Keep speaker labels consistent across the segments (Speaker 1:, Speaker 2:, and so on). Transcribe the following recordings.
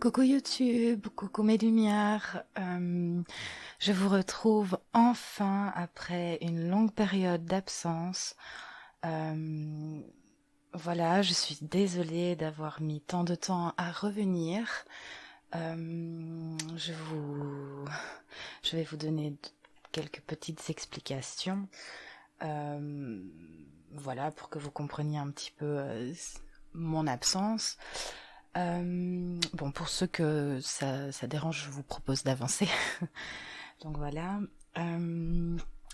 Speaker 1: Coucou YouTube, coucou mes lumières. Je vous retrouve enfin après une longue période d'absence. Euh, voilà, je suis désolée d'avoir mis tant de temps à revenir. Je vous, je vais vous donner quelques petites explications. Euh, voilà, pour que vous compreniez un petit peu mon absence. Bon, pour ceux que ça dérange, je vous propose d'avancer. Donc voilà.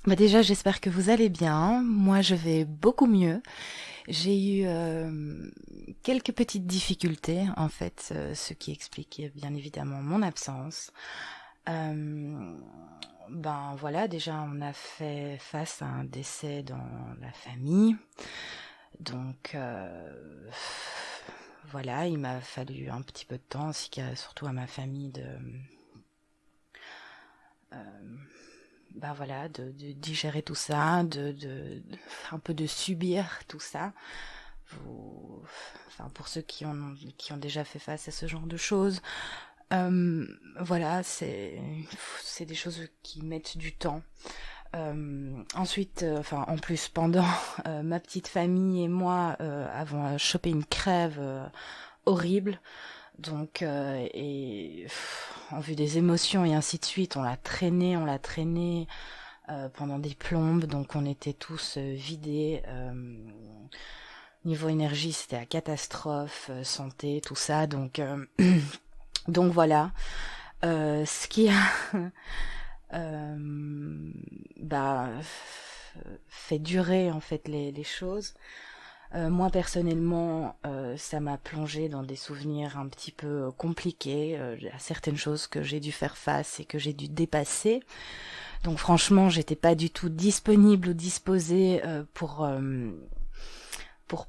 Speaker 1: Déjà, j'espère que vous allez bien. Moi, je vais beaucoup mieux. J'ai eu quelques petites difficultés, en fait, ce qui explique bien évidemment mon absence. Euh, voilà, déjà, on a fait face à un décès dans la famille. Donc, voilà, il m'a fallu un petit peu de temps, ainsi qu'à surtout à ma famille, euh, de digérer tout ça, un peu de subir tout ça. Pour ceux qui ont déjà fait face à ce genre de choses, voilà, c'est des choses qui mettent du temps. Ensuite, en plus, pendant ma petite famille et moi avons chopé une crève horrible. Donc, en vue des émotions et ainsi de suite, on l'a traîné pendant des plombes. Donc, on était tous vidés. Niveau énergie, c'était la catastrophe, santé, tout ça. Donc, donc voilà. Ce qui a euh, bah, fait durer en fait les choses. Moi personnellement, ça m'a plongé dans des souvenirs un petit peu compliqués, à certaines choses que j'ai dû faire face et que j'ai dû dépasser. Donc franchement, j'étais pas du tout disponible ou disposée pour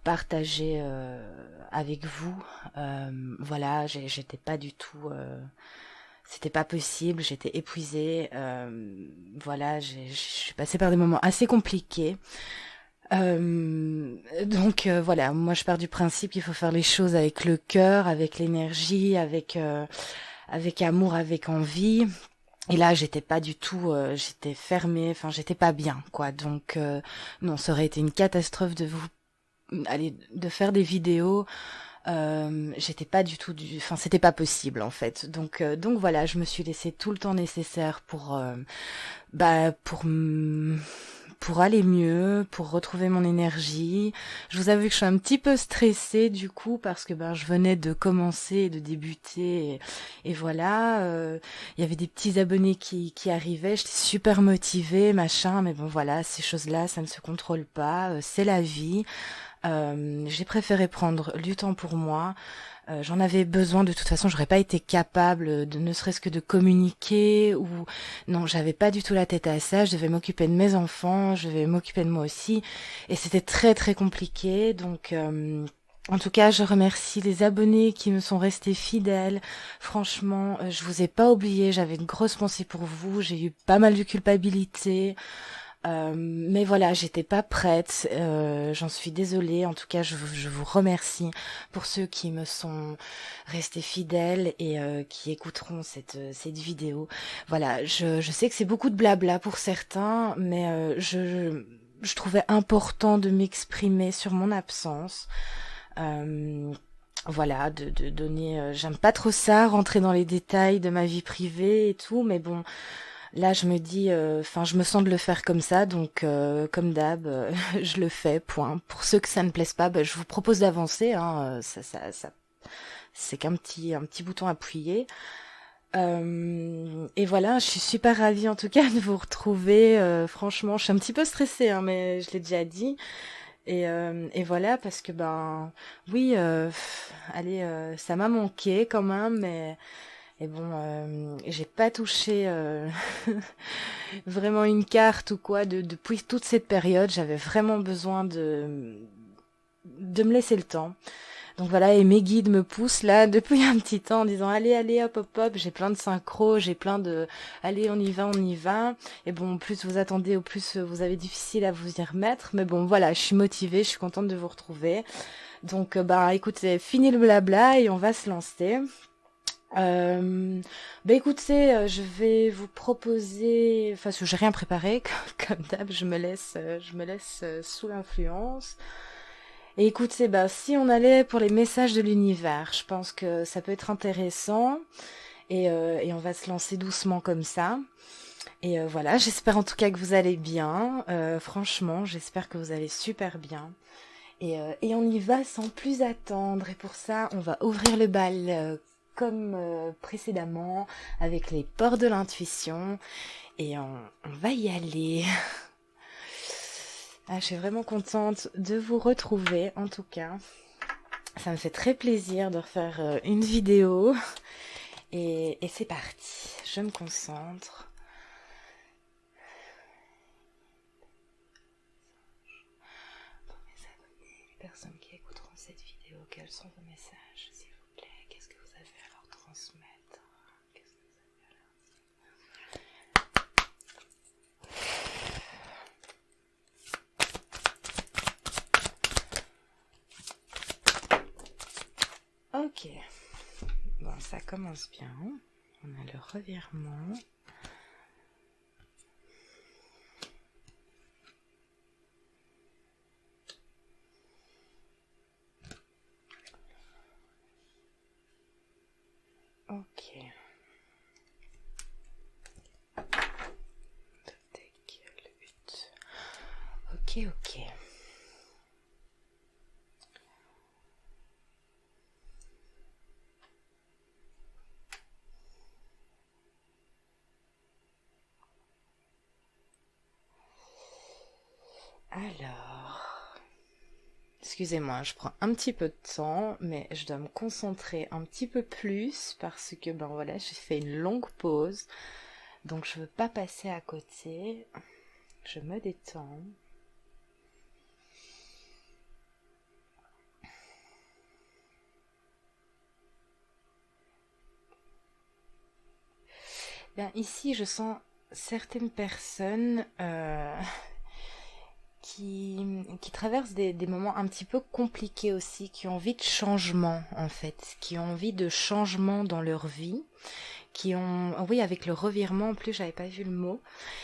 Speaker 1: partager avec vous. Voilà, j'étais pas du tout. C'était pas possible, j'étais épuisée. Voilà, je suis passée par des moments assez compliqués. Voilà, moi je pars du principe qu'il faut faire les choses avec le cœur, avec l'énergie, avec amour, avec envie. Et là, j'étais pas du tout, j'étais fermée, enfin j'étais pas bien, quoi. Donc non, ça aurait été une catastrophe de faire des vidéos. J'étais pas du tout enfin c'était pas possible en fait. Donc voilà, je me suis laissé tout le temps nécessaire bah pour m- pour aller mieux, pour retrouver mon énergie. Je vous avoue que je suis un petit peu stressée du coup parce que je venais de commencer, de débuter et voilà. Il y avait des petits abonnés qui arrivaient, j'étais super motivée, machin, mais bon voilà, ces choses-là, ça ne se contrôle pas, c'est la vie. J'ai préféré prendre du temps pour moi. J'en avais besoin, de toute façon, j'aurais pas été capable de ne serait-ce que de communiquer ou non, j'avais pas du tout la tête à ça, je devais m'occuper de mes enfants, je devais m'occuper de moi aussi et c'était très très compliqué. Donc en tout cas, je remercie les abonnés qui me sont restés fidèles. Franchement, je vous ai pas oublié, j'avais une grosse pensée pour vous, j'ai eu pas mal de culpabilité. Mais voilà, j'étais pas prête. J'en suis désolée. En tout cas, je vous remercie pour ceux qui me sont restés fidèles et qui écouteront cette vidéo. Voilà, je sais que c'est beaucoup de blabla pour certains, mais je trouvais important de m'exprimer sur mon absence. Euh, voilà, de donner. J'aime pas trop ça, rentrer dans les détails de ma vie privée et tout, mais bon. Là, je me dis, je me sens de le faire comme ça, donc comme d'hab, je le fais. Point. Pour ceux que ça ne plaise pas, je vous propose d'avancer. Hein, c'est un petit bouton appuyé. Et voilà, je suis super ravie en tout cas de vous retrouver. Franchement, je suis un petit peu stressée, hein, mais je l'ai déjà dit. Et voilà, parce que oui, allez, ça m'a manqué quand même, mais et bon, j'ai pas touché vraiment une carte ou quoi depuis toute cette période. J'avais vraiment besoin de me laisser le temps. Donc voilà, et mes guides me poussent là depuis un petit temps en disant allez, allez, hop, hop, hop. J'ai plein de synchros, j'ai plein de allez, on y va, on y va. Et bon, plus vous attendez, au plus vous avez difficile à vous y remettre. Mais bon, voilà, je suis motivée, je suis contente de vous retrouver. Donc écoutez, fini le blabla et on va se lancer. Bah écoutez, je vais vous proposer, enfin, parce que j'ai rien préparé, comme d'hab, je me laisse sous l'influence. Et écoutez, bah si on allait pour les messages de l'univers, je pense que ça peut être intéressant et on va se lancer doucement comme ça. Et voilà, j'espère en tout cas que vous allez bien. Franchement, j'espère que vous allez super bien. Et on y va sans plus attendre. Et pour ça, on va ouvrir le bal comme précédemment, avec les ports de l'intuition. Et on va y aller. Ah, je suis vraiment contente de vous retrouver, en tout cas. Ça me fait très plaisir de refaire une vidéo. Et c'est parti. Je me concentre. Pour mes abonnés, les personnes qui écouteront cette vidéo, quels sont vos messages, s'il vous plaît? Qu'est-ce que vous avez à leur transmettre? Qu'est-ce que vous avez à leur dire? Ok. Bon, ça commence bien. On a le revirement. Ok. Le but. Ok, ok. Alors, excusez-moi, je prends un petit peu de temps, mais je dois me concentrer un petit peu plus parce que, ben voilà, j'ai fait une longue pause, donc je veux pas passer à côté. Je me détends. Bien, ici, je sens certaines personnes qui traversent des moments un petit peu compliqués aussi, qui ont envie de changement en fait, qui ont envie de changement dans leur vie, qui ont, oui, avec le revirement, en plus j'avais pas vu le mot,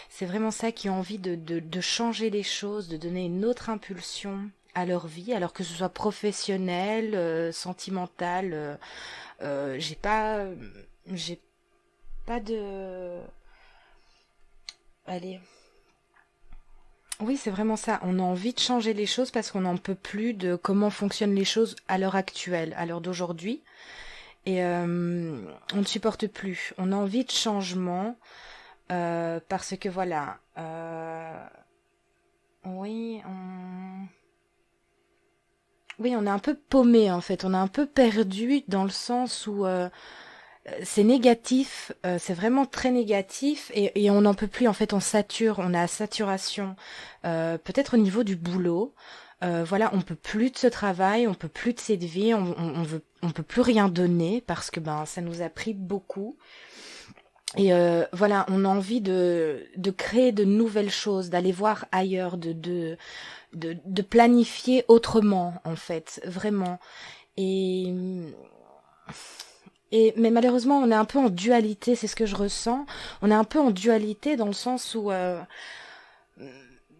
Speaker 1: c'est vraiment ça, qui ont envie de changer les choses, de donner une autre impulsion à leur vie, alors que ce soit professionnel, sentimental, j'ai pas de, allez, oui, c'est vraiment ça. On a envie de changer les choses parce qu'on n'en peut plus de comment fonctionnent les choses à l'heure actuelle, à l'heure d'aujourd'hui. Et on ne supporte plus. On a envie de changement parce que voilà. Oui, oui, on est un peu paumé en fait. On est un peu perdu dans le sens où c'est négatif, c'est vraiment très négatif et on n'en peut plus en fait, on sature, on est à saturation, peut-être au niveau du boulot, voilà, on peut plus de ce travail, on peut plus de cette vie, on peut plus rien donner parce que ben ça nous a pris beaucoup et voilà, on a envie de créer de nouvelles choses, d'aller voir ailleurs, de planifier autrement en fait, vraiment et mais malheureusement, on est un peu en dualité, c'est ce que je ressens. On est un peu en dualité dans le sens où, ben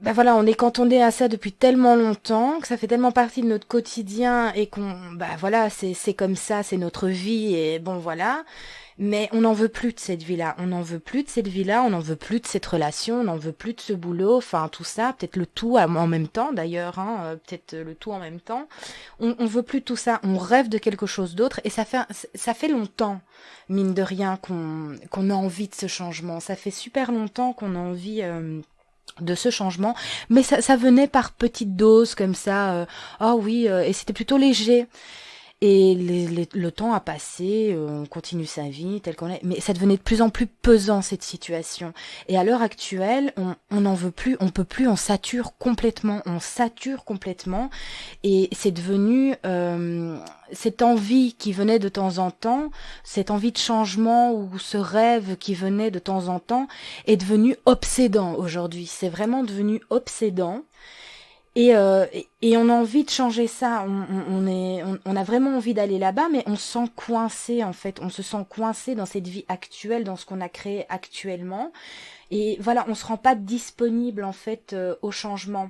Speaker 1: voilà, on est cantonné à ça depuis tellement longtemps, que ça fait tellement partie de notre quotidien et qu'on, bah voilà, c'est comme ça, c'est notre vie et bon voilà. Mais on n'en veut plus de cette vie-là, on n'en veut plus de cette vie-là, on n'en veut plus de cette relation, on n'en veut plus de ce boulot, enfin tout ça, peut-être le tout en même temps d'ailleurs, hein, peut-être le tout en même temps. On veut plus de tout ça, on rêve de quelque chose d'autre et ça fait longtemps, mine de rien, qu'on a envie de ce changement. Ça fait super longtemps qu'on a envie de ce changement, mais ça venait par petites doses comme ça. Ah oui, et c'était plutôt léger. Et le temps a passé, on continue sa vie telle qu'on est, mais ça devenait de plus en plus pesant cette situation. Et à l'heure actuelle, on n'en veut plus, on peut plus, on sature complètement, et c'est devenu cette envie qui venait de temps en temps, cette envie de changement ou ce rêve qui venait de temps en temps est devenu obsédant aujourd'hui. C'est vraiment devenu obsédant. Et on a envie de changer ça. On a vraiment envie d'aller là-bas, mais on se sent coincé en fait. On se sent coincé dans cette vie actuelle, dans ce qu'on a créé actuellement. Et voilà, on se rend pas disponible en fait au changement.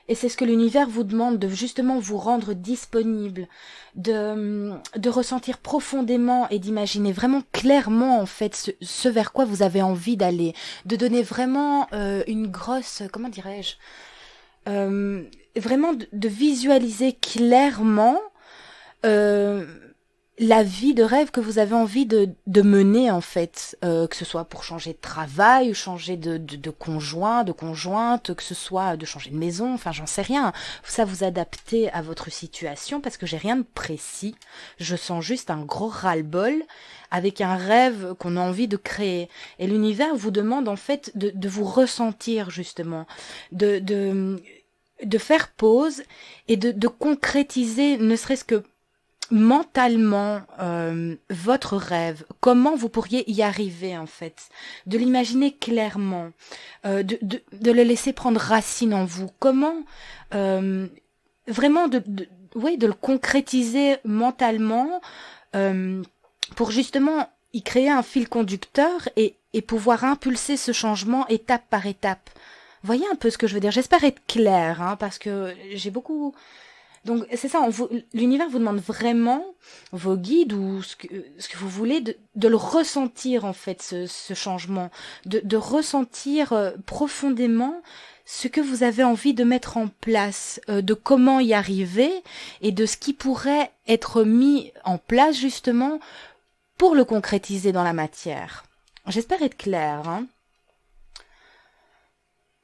Speaker 1: Et c'est ce que l'univers vous demande, de justement vous rendre disponible, de ressentir profondément et d'imaginer vraiment clairement en fait ce vers quoi vous avez envie d'aller, de donner vraiment une grosse, comment dirais-je, euh, vraiment de visualiser clairement euh, la vie de rêve que vous avez envie de mener en fait, que ce soit pour changer de travail, changer de conjoint, de conjointe, que ce soit de changer de maison, enfin j'en sais rien. Ça vous adaptez à votre situation parce que j'ai rien de précis. Je sens juste un gros ras-le-bol avec un rêve qu'on a envie de créer. Et l'univers vous demande en fait de vous ressentir justement, de faire pause et de concrétiser ne serait-ce que mentalement votre rêve, comment vous pourriez y arriver en fait, de l'imaginer clairement, de le laisser prendre racine en vous, comment vraiment ouais, de le concrétiser mentalement pour justement y créer un fil conducteur et pouvoir impulser ce changement étape par étape. Voyez un peu ce que je veux dire. J'espère être claire, hein, parce que j'ai beaucoup. Donc c'est ça, l'univers vous demande vraiment, vos guides ou ce que vous voulez, de le ressentir en fait, ce changement, de ressentir profondément ce que vous avez envie de mettre en place, de comment y arriver et de ce qui pourrait être mis en place justement pour le concrétiser dans la matière. J'espère être claire, hein.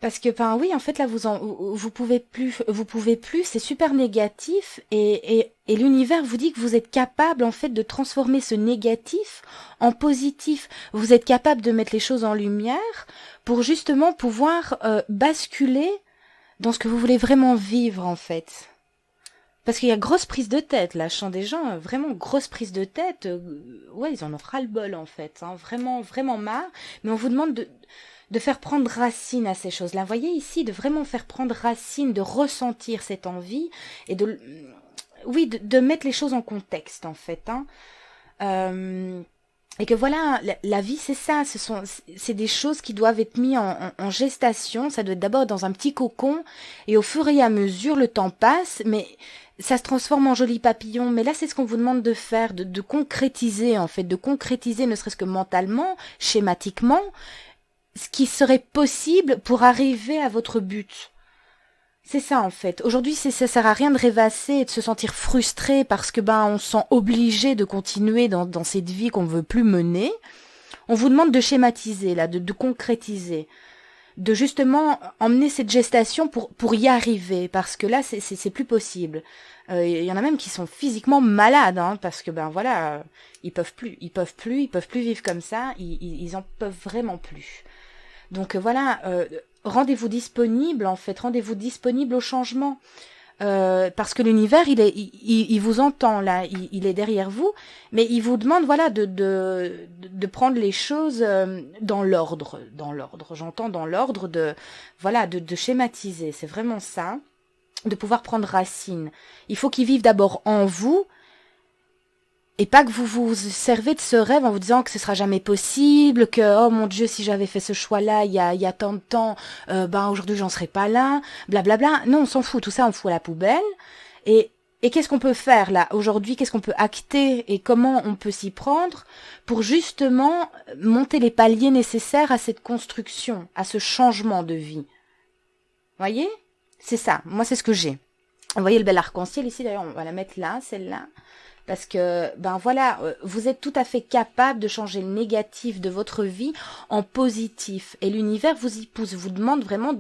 Speaker 1: Parce que, ben oui, en fait, là, vous pouvez plus, c'est super négatif, et l'univers vous dit que vous êtes capable, en fait, de transformer ce négatif en positif. Vous êtes capable de mettre les choses en lumière pour justement pouvoir basculer dans ce que vous voulez vraiment vivre, en fait. Parce qu'il y a grosse prise de tête, là, je sens des gens, vraiment grosse prise de tête, ouais, ils en ont ras-le-bol, en fait, hein, vraiment, vraiment marre, mais on vous demande de faire prendre racine à ces choses-là. Vous voyez ici, de vraiment faire prendre racine, de ressentir cette envie et oui, de mettre les choses en contexte en fait. Hein. Et que voilà, la vie c'est ça, c'est des choses qui doivent être mises en gestation. Ça doit être d'abord dans un petit cocon et au fur et à mesure le temps passe, mais ça se transforme en joli papillon. Mais là c'est ce qu'on vous demande de faire, de concrétiser en fait, de concrétiser ne serait-ce que mentalement, schématiquement, ce qui serait possible pour arriver à votre but. C'est ça en fait. Aujourd'hui, ça sert à rien de rêvasser et de se sentir frustré parce que on se sent obligé de continuer dans cette vie qu'on ne veut plus mener. On vous demande de schématiser là, de concrétiser, de justement emmener cette gestation pour y arriver parce que là c'est plus possible. Y en a même qui sont physiquement malades hein, parce que voilà, ils peuvent plus vivre comme ça, ils en peuvent vraiment plus. Donc voilà, rendez-vous disponible en fait, rendez-vous disponible au changement. Parce que l'univers, il vous entend là, il est derrière vous, mais il vous demande voilà de prendre les choses dans l'ordre. J'entends dans l'ordre de schématiser. C'est vraiment ça, de pouvoir prendre racine. Il faut qu'il vive d'abord en vous. Et pas que vous vous servez de ce rêve en vous disant que ce sera jamais possible, que oh mon Dieu si j'avais fait ce choix-là il y a tant de temps, aujourd'hui j'en serais pas là, blablabla. Non, on s'en fout, tout ça on fout à la poubelle. Et qu'est-ce qu'on peut faire là aujourd'hui? Qu'est-ce qu'on peut acter et comment on peut s'y prendre pour justement monter les paliers nécessaires à cette construction, à ce changement de vie? Voyez? C'est ça. Moi c'est ce que j'ai. Vous voyez le bel arc-en-ciel ici d'ailleurs, on va la mettre là, celle-là. Parce que, voilà, vous êtes tout à fait capable de changer le négatif de votre vie en positif. Et l'univers vous y pousse, vous demande vraiment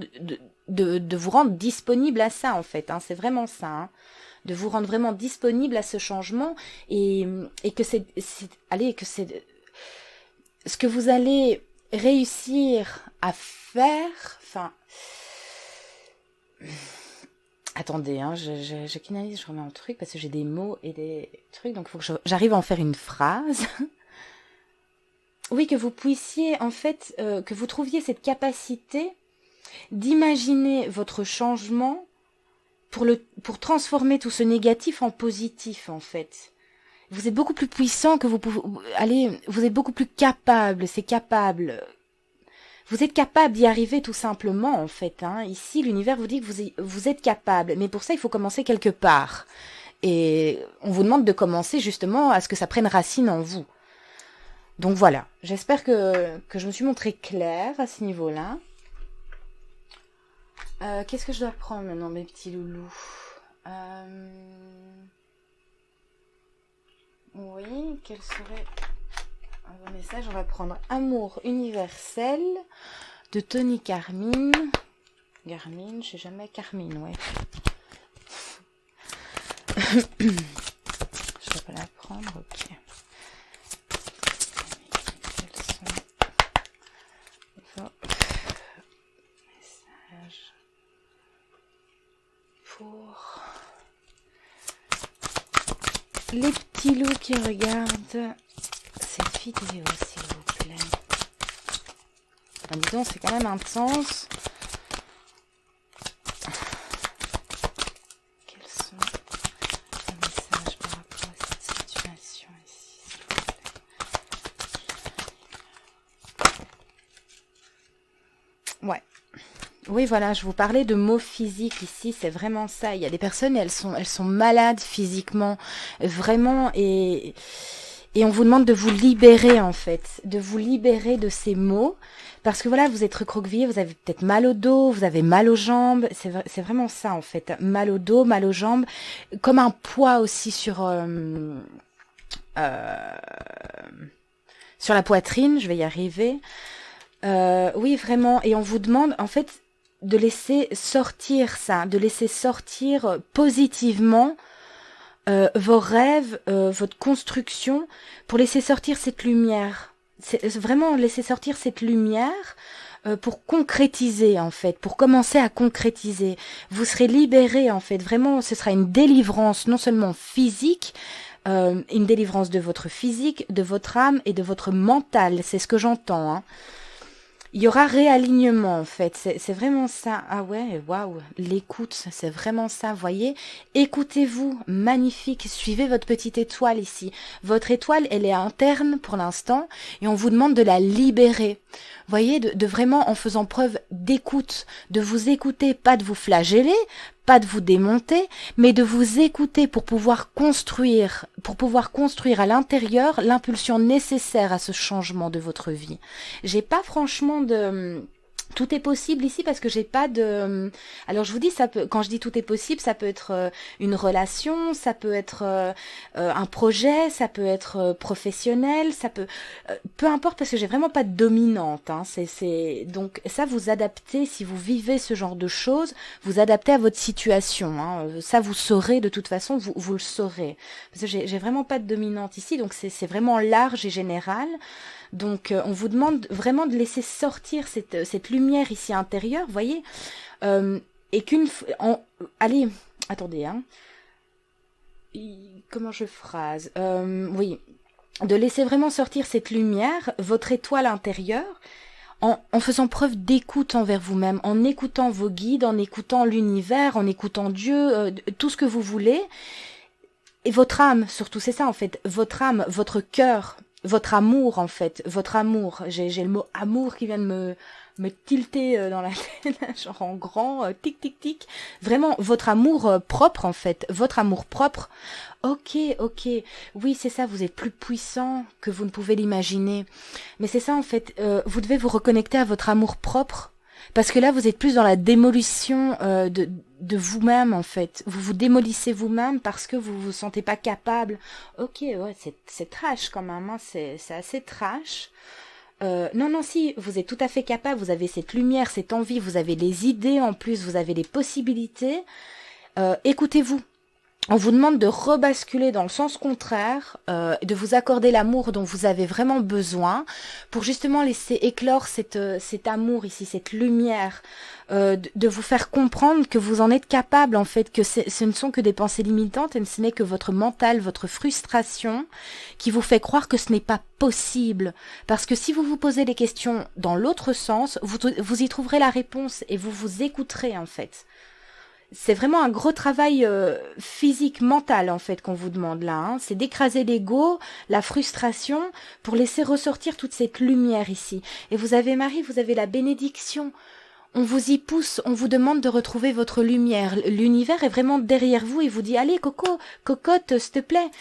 Speaker 1: de vous rendre disponible à ça, en fait. Hein, c'est vraiment ça. Hein, de vous rendre vraiment disponible à ce changement et que que c'est ce que vous allez réussir à faire, enfin... Attendez, hein, je canalise, je remets un truc parce que j'ai des mots et des trucs, donc il faut que j'arrive à en faire une phrase. Oui, que vous puissiez, en fait, que vous trouviez cette capacité d'imaginer votre changement pour transformer tout ce négatif en positif, en fait. Vous êtes beaucoup plus puissant que vous pouvez, allez, vous êtes beaucoup plus capable, c'est capable. Vous êtes capable d'y arriver tout simplement, en fait, hein. Ici, l'univers vous dit que vous êtes capable, mais pour ça, il faut commencer quelque part. Et on vous demande de commencer justement à ce que ça prenne racine en vous. Donc voilà, j'espère que je me suis montrée claire à ce niveau-là. Qu'est-ce que je dois prendre maintenant, mes petits loulous? Oui, quel serait un bon message? On va prendre Amour universel de Tony Carmine. Garmine, je sais jamais, Carmine, ouais. Je vais pas la prendre, ok. Quels sont vos messages pour les petits loups qui regardent cette vidéo, s'il vous plaît? Ah, dis donc, c'est quand même intense. Quels sont les messages par rapport à cette situation ici, s'il vous plaît? Ouais. Oui, voilà, je vous parlais de mots physiques ici, c'est vraiment ça. Il y a des personnes, elles sont malades physiquement, vraiment, et on vous demande de vous libérer, en fait, de vous libérer de ces mots, parce que voilà, vous êtes recroquevillé, vous avez peut-être mal au dos, vous avez mal aux jambes, c'est vraiment ça, en fait, mal au dos, mal aux jambes, comme un poids aussi sur la poitrine, je vais y arriver. Oui, vraiment, et on vous demande, en fait, de laisser sortir ça, de laisser sortir positivement vos rêves, votre construction, pour laisser sortir cette lumière. C'est vraiment laisser sortir cette lumière pour concrétiser, en fait, pour commencer à concrétiser. Vous serez libéré, en fait, vraiment, ce sera une délivrance non seulement physique, une délivrance de votre physique, de votre âme et de votre mental, c'est ce que j'entends, hein. Il y aura réalignement, en fait, c'est vraiment ça. Ah ouais, waouh, l'écoute, c'est vraiment ça, voyez. Écoutez-vous, magnifique, suivez votre petite étoile ici. Votre étoile, elle est interne pour l'instant, et on vous demande de la libérer. Voyez, de vraiment, en faisant preuve d'écoute, de vous écouter, pas de vous flageller, pas de vous démonter, mais de vous écouter pour pouvoir construire à l'intérieur l'impulsion nécessaire à ce changement de votre vie. J'ai pas franchement de... Tout est possible ici parce que j'ai pas de... Alors je vous dis, ça peut, quand je dis tout est possible, ça peut être une relation, ça peut être un projet, ça peut être professionnel, ça peut... peu importe parce que j'ai vraiment pas de dominante. Hein, donc ça vous adaptez, si vous vivez ce genre de choses, vous adaptez à votre situation. Hein, ça vous saurez de toute façon, vous le saurez. Parce que j'ai vraiment pas de dominante ici, donc c'est vraiment large et général. Donc, on vous demande vraiment de laisser sortir cette lumière ici intérieure, voyez, et allez, attendez, hein, comment je phrase, oui, de laisser vraiment sortir cette lumière, votre étoile intérieure, en faisant preuve d'écoute envers vous-même, en écoutant vos guides, en écoutant l'univers, en écoutant Dieu, tout ce que vous voulez, et votre âme, surtout, c'est ça en fait, votre âme, votre cœur, votre amour, en fait, votre amour. J'ai le mot amour qui vient de me tilter dans la tête, genre en grand, tic, tic, tic. Vraiment, votre amour propre, en fait, votre amour propre. Ok, oui, c'est ça, vous êtes plus puissant que vous ne pouvez l'imaginer. Mais c'est ça, en fait, vous devez vous reconnecter à votre amour propre. Parce que là, vous êtes plus dans la démolition de vous-même, en fait. Vous vous démolissez vous-même parce que vous vous sentez pas capable. Ok, ouais, c'est trash quand même, hein, c'est assez trash. Non, si, vous êtes tout à fait capable, vous avez cette lumière, cette envie, vous avez les idées en plus, vous avez les possibilités. Écoutez-vous. On vous demande de rebasculer dans le sens contraire, de vous accorder l'amour dont vous avez vraiment besoin pour justement laisser éclore cet amour ici, cette lumière, de vous faire comprendre que vous en êtes capable en fait, que ce ne sont que des pensées limitantes et ce n'est que votre mental, votre frustration qui vous fait croire que ce n'est pas possible. Parce que si vous vous posez des questions dans l'autre sens, vous y trouverez la réponse et vous vous écouterez en fait. C'est vraiment un gros travail physique, mental en fait qu'on vous demande là. Hein. C'est d'écraser l'ego, la frustration pour laisser ressortir toute cette lumière ici. Et vous avez Marie, vous avez la bénédiction. On vous y pousse, on vous demande de retrouver votre lumière. L'univers est vraiment derrière vous et vous dit allez Coco, cocotte, s'il te plaît,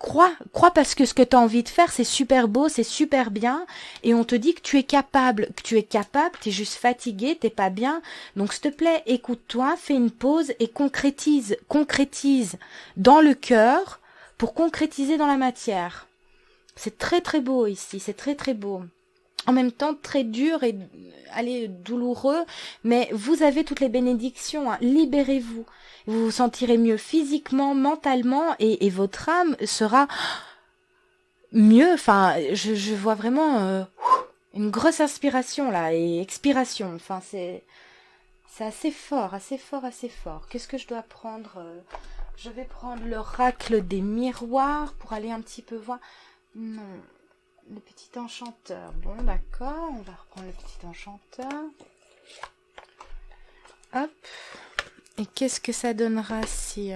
Speaker 1: crois parce que ce que tu as envie de faire c'est super beau, c'est super bien et on te dit que tu es capable, t'es juste fatigué, t'es pas bien. Donc s'il te plaît, écoute-toi, fais une pause et concrétise dans le cœur pour concrétiser dans la matière. C'est très très beau ici, c'est très très beau. En même temps très dur et douloureux, mais vous avez toutes les bénédictions, hein. Libérez-vous. Vous vous sentirez mieux physiquement, mentalement, et votre âme sera mieux. Enfin, je vois vraiment une grosse inspiration là et expiration. Enfin, c'est assez fort, assez fort, assez fort. Qu'est-ce que je dois prendre? Je vais prendre l'oracle des miroirs pour aller un petit peu voir. Non. Le petit enchanteur. Bon, d'accord. On va reprendre le petit enchanteur. Hop. Et qu'est-ce que ça donnera si...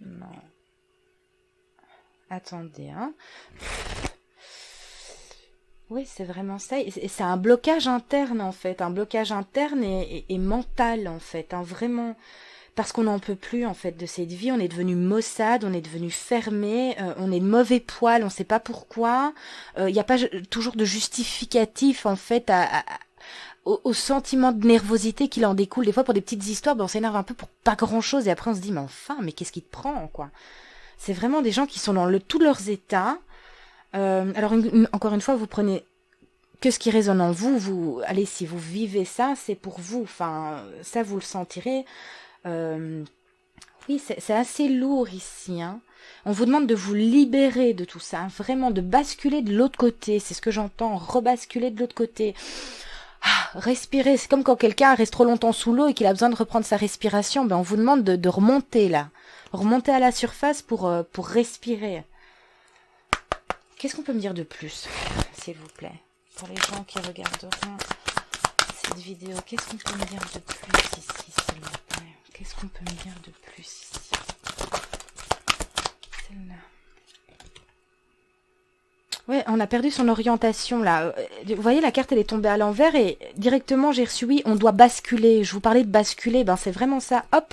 Speaker 1: Non. Attendez, hein. Oui, c'est vraiment ça. Et c'est un blocage interne, en fait. Un blocage interne et mental, en fait. Hein, vraiment... Parce qu'on n'en peut plus en fait de cette vie, on est devenu maussade, on est devenu fermé, on est de mauvais poil, on ne sait pas pourquoi. Il n'y a pas toujours de justificatif en fait au sentiment de nervosité qu'il en découle. Des fois pour des petites histoires, on s'énerve un peu pour pas grand chose et après on se dit mais qu'est-ce qui te prend quoi? C'est vraiment des gens qui sont dans tous leurs états. Alors encore une fois, vous prenez que ce qui résonne en vous. Allez, si vous vivez ça, c'est pour vous. Enfin, ça vous le sentirez. Oui, c'est assez lourd ici. Hein. On vous demande de vous libérer de tout ça, hein, vraiment de basculer de l'autre côté. C'est ce que j'entends, rebasculer de l'autre côté. Respirer, c'est comme quand quelqu'un reste trop longtemps sous l'eau et qu'il a besoin de reprendre sa respiration. On vous demande de remonter là, remonter à la surface pour respirer. Qu'est-ce qu'on peut me dire de plus, s'il vous plaît, pour les gens qui regarderont cette vidéo? Qu'est-ce qu'on peut me dire de plus ici, s'il vous plaît? Qu'est-ce qu'on peut me dire de plus ici? Celle-là. Ouais, on a perdu son orientation là. Vous voyez, la carte elle est tombée à l'envers et directement j'ai reçu oui, on doit basculer. Je vous parlais de basculer, c'est vraiment ça. Hop,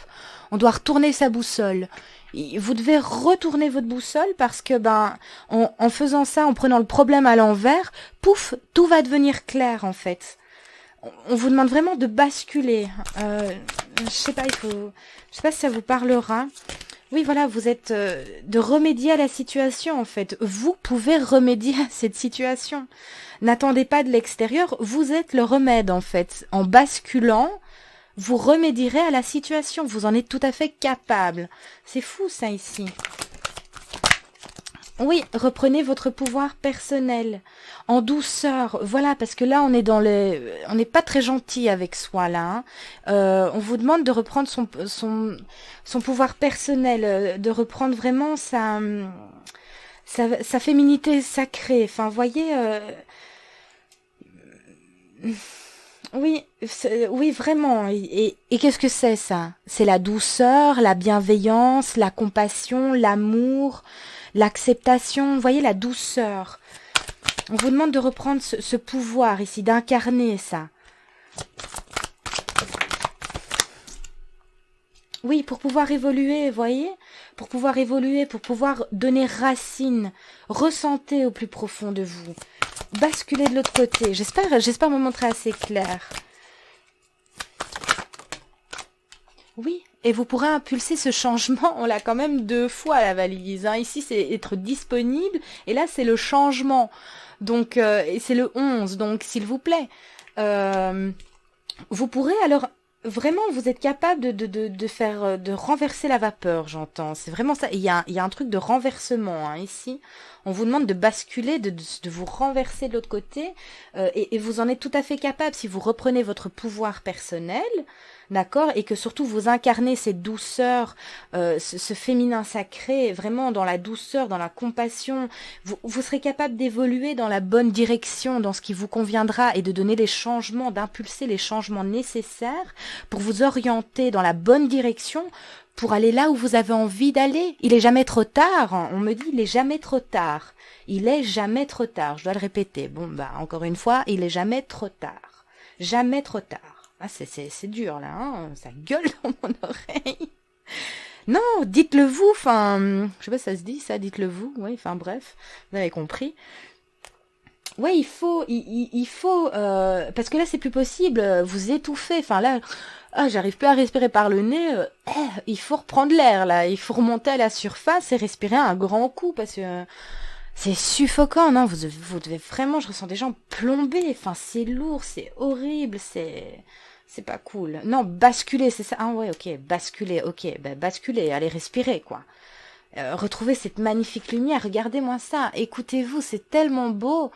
Speaker 1: on doit retourner sa boussole. Vous devez retourner votre boussole parce que en faisant ça, en prenant le problème à l'envers, pouf, tout va devenir clair en fait. On vous demande vraiment de basculer. Je sais pas, je sais pas si ça vous parlera. Oui, voilà, vous êtes de remédier à la situation en fait. Vous pouvez remédier à cette situation. N'attendez pas de l'extérieur, vous êtes le remède en fait. En basculant, vous remédierez à la situation. Vous en êtes tout à fait capable. C'est fou ça ici. Oui, reprenez votre pouvoir personnel en douceur. Voilà, parce que là, on est on n'est pas très gentil avec soi là. Hein. On vous demande de reprendre son pouvoir personnel, de reprendre vraiment sa féminité sacrée. Enfin, vous voyez. Oui, oui, vraiment. Et qu'est-ce que c'est ça? C'est la douceur, la bienveillance, la compassion, l'amour. L'acceptation, vous voyez, la douceur. On vous demande de reprendre ce pouvoir ici, d'incarner ça. Oui, pour pouvoir évoluer, vous voyez, pour pouvoir évoluer, pour pouvoir donner racine, ressentez au plus profond de vous. Basculez de l'autre côté. J'espère me montrer assez clair. Oui, et vous pourrez impulser ce changement. On l'a quand même 2 fois la valise. Hein. Ici, c'est être disponible. Et là, c'est le changement. Donc, et c'est le 11. Donc, s'il vous plaît, vous pourrez alors vraiment, vous êtes capable de faire, de renverser la vapeur, j'entends. C'est vraiment ça. Il y a un truc de renversement hein, ici. On vous demande de basculer, de vous renverser de l'autre côté, et vous en êtes tout à fait capable si vous reprenez votre pouvoir personnel, d'accord, et que surtout vous incarnez cette douceur, ce féminin sacré, vraiment dans la douceur, dans la compassion. Vous serez capable d'évoluer dans la bonne direction, dans ce qui vous conviendra, et de donner les changements, d'impulser les changements nécessaires pour vous orienter dans la bonne direction, pour aller là où vous avez envie d'aller. Il est jamais trop tard, hein. On me dit il est jamais trop tard. Il est jamais trop tard, je dois le répéter. Bon, bah, encore une fois, il est jamais trop tard. Jamais trop tard. Ah, c'est dur, là, hein. Ça gueule dans mon oreille. Non, dites-le vous, enfin, je sais pas si ça se dit, ça, dites-le vous. Oui, enfin, bref, vous avez compris. Ouais, il faut, parce que là, c'est plus possible, vous étouffez. Enfin, là, ah, j'arrive plus à respirer par le nez. Il faut reprendre l'air, là. Il faut remonter à la surface et respirer un grand coup, parce que c'est suffocant, non? Vous devez vraiment, je ressens des gens plombés. Enfin, c'est lourd, c'est horrible, c'est pas cool. Non, basculer, c'est ça. Ah ouais, ok, basculer, ok, ben basculer, allez respirer, quoi. Retrouvez cette magnifique lumière, regardez-moi ça, écoutez-vous, c'est tellement beau.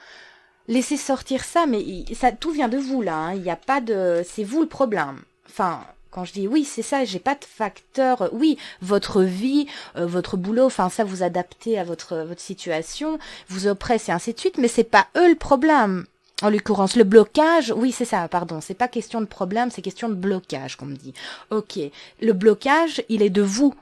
Speaker 1: Laissez sortir ça, mais ça, tout vient de vous là. Hein. Il n'y a pas de, c'est vous le problème. Enfin, quand je dis oui, c'est ça. J'ai pas de facteur. Oui, votre vie, votre boulot. Enfin, ça vous adaptez à votre situation, vous oppresse et ainsi de suite. Mais c'est pas eux le problème. En l'occurrence, le blocage, oui, c'est ça, pardon, c'est pas question de problème, c'est question de blocage, comme me dit. Ok, le blocage, il est de vous.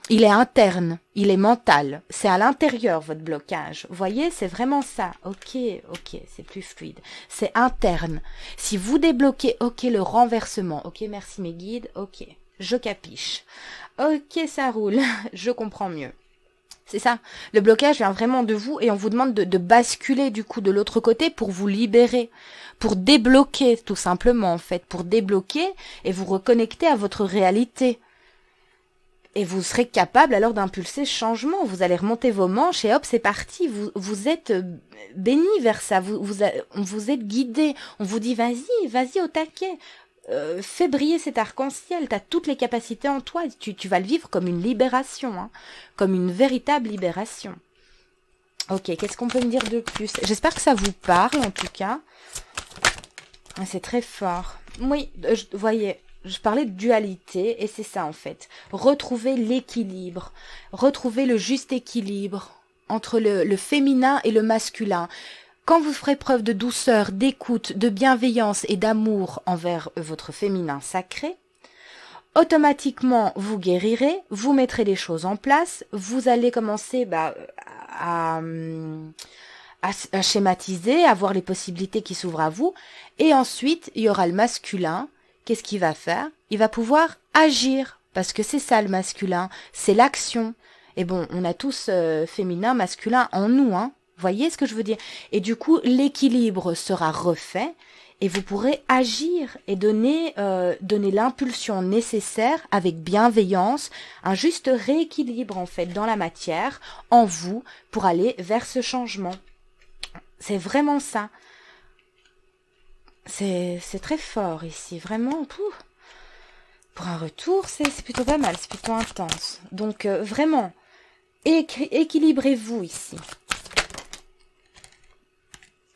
Speaker 1: Il est interne, il est mental. C'est à l'intérieur, votre blocage. Vous voyez, c'est vraiment ça. Ok, ok, c'est plus fluide. C'est interne. Si vous débloquez, ok, le renversement. Ok, merci mes guides. Ok, je capiche. Ok, ça roule. Je comprends mieux. C'est ça. Le blocage vient vraiment de vous et on vous demande de basculer du coup de l'autre côté pour vous libérer. Pour débloquer, tout simplement, en fait. Pour débloquer et vous reconnecter à votre réalité. Et vous serez capable alors d'impulser ce changement. Vous allez remonter vos manches et hop, c'est parti. Vous êtes béni vers ça. Vous êtes guidé. On vous dit vas-y au taquet. Fais briller cet arc-en-ciel. Tu as toutes les capacités en toi. Tu vas le vivre comme une libération. Hein, comme une véritable libération. Ok, qu'est-ce qu'on peut me dire de plus? J'espère que ça vous parle en tout cas. C'est très fort. Oui, voyez... Je parlais de dualité et c'est ça en fait. Retrouver l'équilibre, retrouver le juste équilibre entre le féminin et le masculin. Quand vous ferez preuve de douceur, d'écoute, de bienveillance et d'amour envers votre féminin sacré, automatiquement vous guérirez, vous mettrez les choses en place, vous allez commencer à schématiser, à voir les possibilités qui s'ouvrent à vous et ensuite il y aura le masculin. Qu'est-ce qu'il va faire? Il va pouvoir agir, parce que c'est ça le masculin, c'est l'action. Et bon, on a tous féminin, masculin en nous, hein. Voyez ce que je veux dire? Et du coup, l'équilibre sera refait, et vous pourrez agir et donner l'impulsion nécessaire avec bienveillance, un juste rééquilibre en fait dans la matière, en vous, pour aller vers ce changement. C'est vraiment ça. C'est très fort ici, vraiment. Pour un retour, c'est plutôt pas mal, c'est plutôt intense. Donc vraiment, équilibrez-vous ici.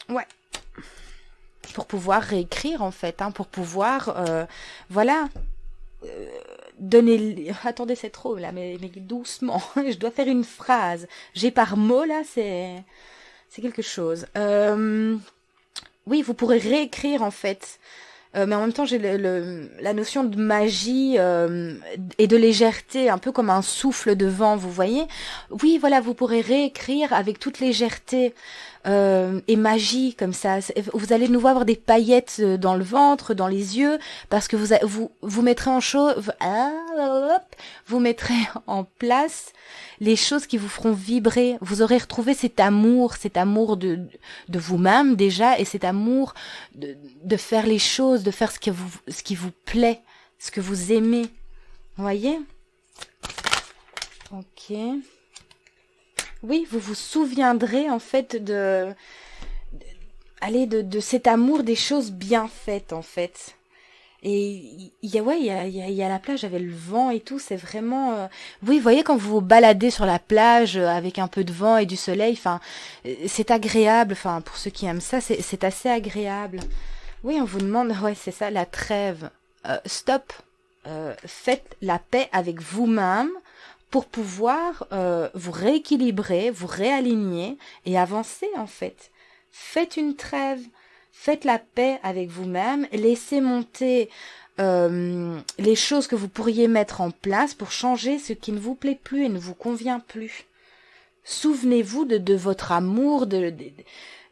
Speaker 1: Ouais. Pour pouvoir réécrire en fait, hein, pour pouvoir, voilà, donner... Attendez, c'est trop là, mais doucement. Je dois faire une phrase. J'ai par mot là, c'est quelque chose. Oui, vous pourrez réécrire en fait. Mais en même temps, j'ai la notion de magie et de légèreté, un peu comme un souffle de vent, vous voyez. Oui, voilà, vous pourrez réécrire avec toute légèreté et magie, comme ça. Vous allez nous voir avoir des paillettes dans le ventre, dans les yeux, parce que vous mettrez en vous mettrez en place les choses qui vous feront vibrer. Vous aurez retrouvé cet amour de vous-même déjà, et cet amour de faire les choses, de faire ce qui vous plaît, ce que vous aimez. Vous voyez? Ok. Oui, vous vous souviendrez en fait de cet amour des choses bien faites en fait. Et il y a la plage avec le vent et tout, c'est vraiment... Oui, vous voyez quand vous vous baladez sur la plage avec un peu de vent et du soleil, enfin, c'est agréable, enfin, pour ceux qui aiment ça, c'est assez agréable. Oui, on vous demande, ouais, c'est ça, la trêve. Stop. Faites la paix avec vous-même pour pouvoir vous rééquilibrer, vous réaligner et avancer en fait. Faites une trêve, faites la paix avec vous-même, laissez monter les choses que vous pourriez mettre en place pour changer ce qui ne vous plaît plus et ne vous convient plus. Souvenez-vous de votre amour,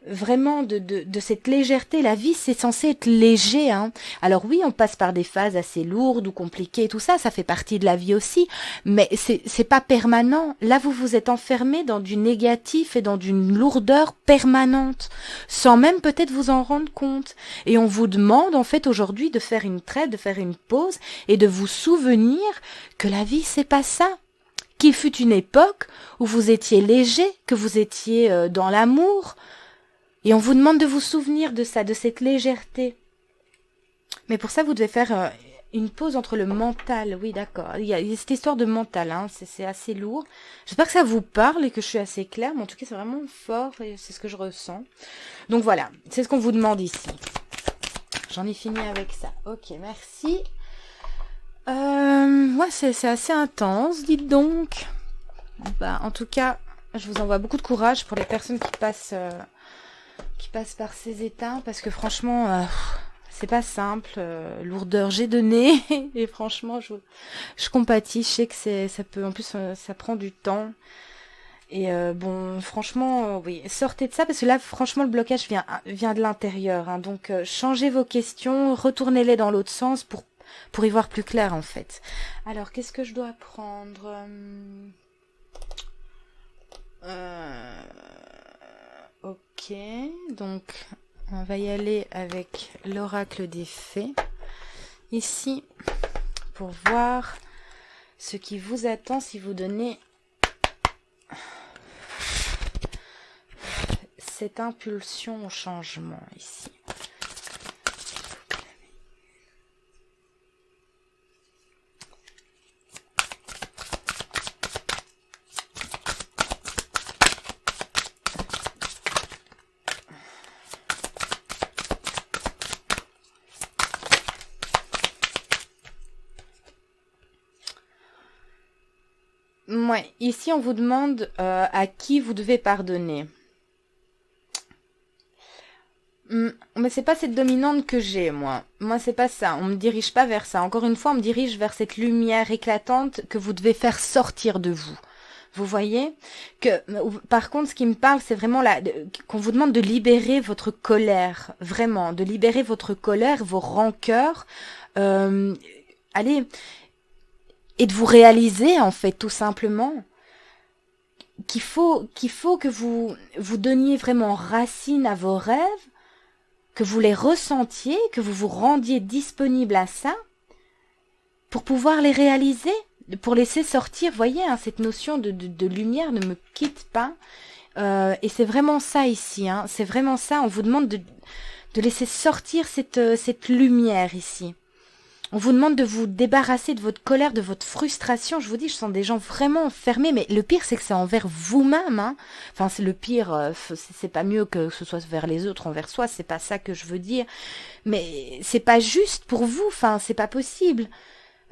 Speaker 1: vraiment de cette légèreté. La vie, c'est censé être léger, hein. Alors oui, on passe par des phases assez lourdes ou compliquées, tout ça, ça fait partie de la vie aussi, mais c'est pas permanent. Là, vous vous êtes enfermé dans du négatif et dans d'une lourdeur permanente, sans même peut-être vous en rendre compte. Et on vous demande, en fait, aujourd'hui, de faire une trêve, de faire une pause et de vous souvenir que la vie, c'est pas ça. Qu'il fut une époque où vous étiez léger, que vous étiez dans l'amour, et on vous demande de vous souvenir de ça, de cette légèreté. Mais pour ça, vous devez faire une pause entre le mental. Oui, d'accord. Il y a cette histoire de mental, hein, c'est assez lourd. J'espère que ça vous parle et que je suis assez claire, mais en tout cas, c'est vraiment fort et c'est ce que je ressens. Donc voilà, c'est ce qu'on vous demande ici. J'en ai fini avec ça. Ok, merci. Ouais, c'est assez intense, dites donc. Bah, en tout cas, je vous envoie beaucoup de courage pour les personnes qui passent par ces états, parce que franchement, c'est pas simple. Lourdeur, j'ai donné, et franchement, je compatis. Je sais que ça peut, en plus, ça prend du temps. Et bon, franchement, oui, sortez de ça, parce que là, franchement, le blocage vient de l'intérieur. Hein, donc, changez vos questions, retournez-les dans l'autre sens pour y voir plus clair, en fait. Alors, qu'est-ce que je dois prendre Ok, donc on va y aller avec l'oracle des fées ici pour voir ce qui vous attend si vous donnez cette impulsion au changement ici. Ouais, ici on vous demande à qui vous devez pardonner. Mais c'est pas cette dominante que j'ai, moi. Moi, c'est pas ça. On me dirige pas vers ça. Encore une fois, on me dirige vers cette lumière éclatante que vous devez faire sortir de vous. Vous voyez que, par contre, ce qui me parle, c'est vraiment qu'on vous demande de libérer votre colère, vraiment, de libérer votre colère, vos rancœurs. Allez, et de vous réaliser, en fait, tout simplement, qu'il faut que vous donniez vraiment racine à vos rêves, que vous les ressentiez, que vous vous rendiez disponible à ça, pour pouvoir les réaliser, pour laisser sortir, voyez, hein, cette notion de lumière ne me quitte pas. Et c'est vraiment ça ici, hein, c'est vraiment ça, on vous demande de laisser sortir cette lumière ici. On vous demande de vous débarrasser de votre colère, de votre frustration. Je vous dis, je sens des gens vraiment fermés, mais le pire, c'est que c'est envers vous-même. Hein. Enfin, c'est le pire, c'est pas mieux que ce soit vers les autres, envers soi, c'est pas ça que je veux dire. Mais c'est pas juste pour vous, enfin, c'est pas possible.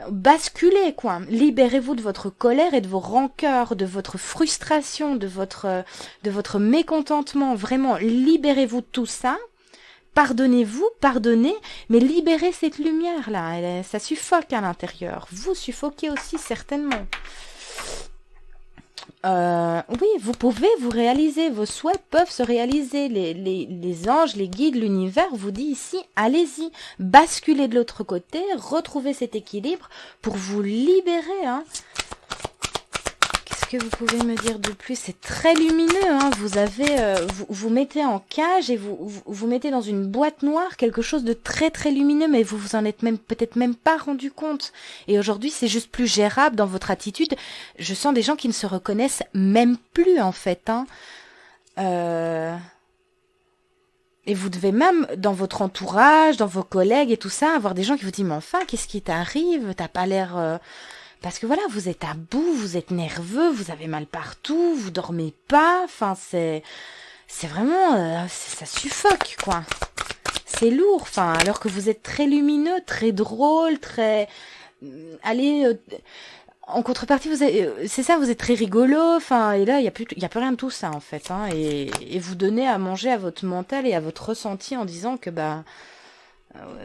Speaker 1: Basculez, quoi. Libérez-vous de votre colère et de vos rancœurs, de votre frustration, de votre mécontentement. Vraiment, libérez-vous de tout ça. Pardonnez-vous, pardonnez, mais libérez cette lumière-là. Ça suffoque à l'intérieur. Vous suffoquez aussi, certainement. Oui, vous pouvez vous réaliser. Vos souhaits peuvent se réaliser. Les anges, les guides, l'univers vous dit ici, allez-y. Basculez de l'autre côté, retrouvez cet équilibre pour vous libérer. Hein. Que vous pouvez me dire de plus? C'est très lumineux, hein. Vous avez, vous mettez en cage et vous mettez dans une boîte noire quelque chose de très très lumineux, mais vous vous en êtes peut-être même pas rendu compte. Et aujourd'hui, c'est juste plus gérable dans votre attitude. Je sens des gens qui ne se reconnaissent même plus en fait, hein. Et vous devez même, dans votre entourage, dans vos collègues et tout ça, avoir des gens qui vous disent, mais enfin, qu'est-ce qui t'arrive? T'as pas l'air... Parce que voilà, vous êtes à bout, vous êtes nerveux, vous avez mal partout, vous dormez pas. Enfin, c'est vraiment... ça suffoque, quoi. C'est lourd, enfin, alors que vous êtes très lumineux, très drôle, très... allez... en contrepartie, c'est ça, vous êtes très rigolo, enfin, et là, il y a plus rien de tout ça, en fait, hein, et vous donnez à manger à votre mental et à votre ressenti en disant que, bah,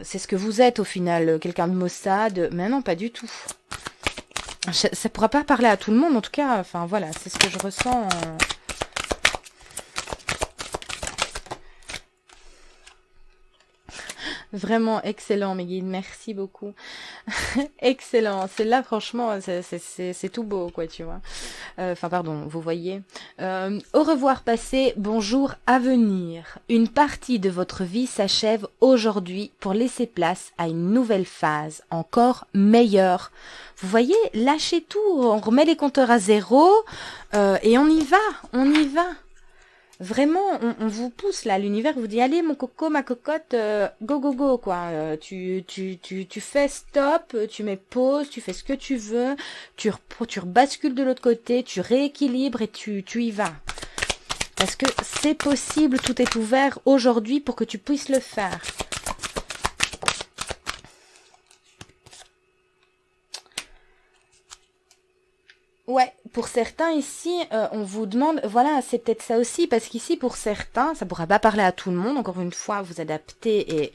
Speaker 1: c'est ce que vous êtes, au final, quelqu'un de maussade, mais non, pas du tout. Ça pourra pas parler à tout le monde, en tout cas, enfin, voilà, c'est ce que je ressens. Vraiment excellent, mes guides, merci beaucoup. Excellent, celle-là, franchement, c'est tout beau, quoi, tu vois. Enfin, pardon, vous voyez. Au revoir passé, bonjour à venir. Une partie de votre vie s'achève aujourd'hui pour laisser place à une nouvelle phase, encore meilleure. Vous voyez, lâchez tout, on remet les compteurs à zéro et on y va, on y va. Vraiment, on vous pousse là, l'univers vous dit allez mon coco, ma cocotte, go go go quoi. Tu fais stop, tu mets pause, tu fais ce que tu veux, tu rebascules de l'autre côté, tu rééquilibres et tu y vas. Parce que c'est possible, tout est ouvert aujourd'hui pour que tu puisses le faire. Ouais, pour certains ici, on vous demande, voilà, c'est peut-être ça aussi, parce qu'ici, pour certains, ça pourra pas parler à tout le monde, encore une fois, vous adaptez et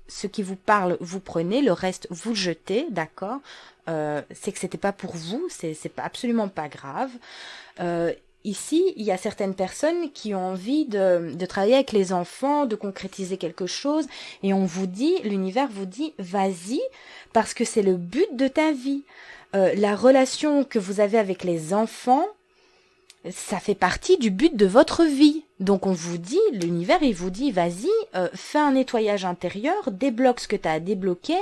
Speaker 1: ce qui vous parle, vous prenez, le reste, vous le jetez, d'accord. C'est que c'était pas pour vous, c'est pas, absolument pas grave. Ici, il y a certaines personnes qui ont envie de travailler avec les enfants, de concrétiser quelque chose, et on vous dit, l'univers vous dit, vas-y, parce que c'est le but de ta vie. La relation que vous avez avec les enfants, ça fait partie du but de votre vie. Donc on vous dit, l'univers il vous dit, vas-y, fais un nettoyage intérieur, débloque ce que tu as à débloquer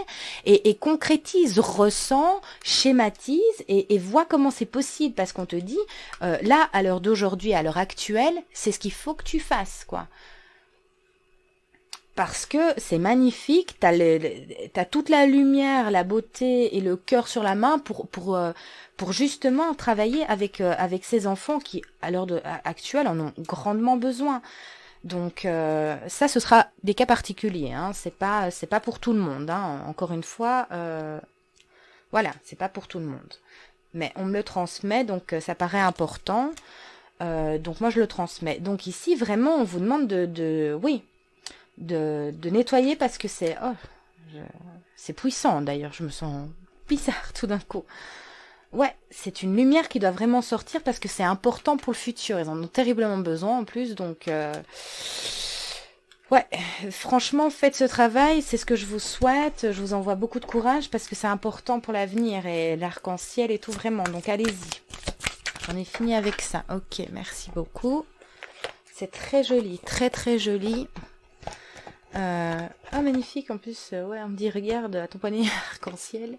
Speaker 1: et concrétise, ressens, schématise et vois comment c'est possible. Parce qu'on te dit, là, à l'heure d'aujourd'hui, à l'heure actuelle, c'est ce qu'il faut que tu fasses, quoi. Parce que c'est magnifique, t'as toute la lumière, la beauté et le cœur sur la main pour justement travailler avec ces enfants qui, à l'heure actuelle, en ont grandement besoin. Donc ça, ce sera des cas particuliers, hein. C'est pas pour tout le monde, hein. Encore une fois, voilà, c'est pas pour tout le monde. Mais on me le transmet, donc ça paraît important. Donc moi, je le transmets. Donc ici, vraiment, on vous demande oui, de nettoyer parce que c'est puissant d'ailleurs, je me sens bizarre tout d'un coup. Ouais, c'est une lumière qui doit vraiment sortir parce que c'est important pour le futur, ils en ont terriblement besoin en plus, donc ouais, franchement faites ce travail, c'est ce que je vous souhaite, je vous envoie beaucoup de courage parce que c'est important pour l'avenir et l'arc-en-ciel et tout vraiment, donc allez-y. J'en ai fini avec ça, ok, merci beaucoup. C'est très joli, très très joli. Ah magnifique en plus, ouais on me dit regarde à ton poignet arc-en-ciel.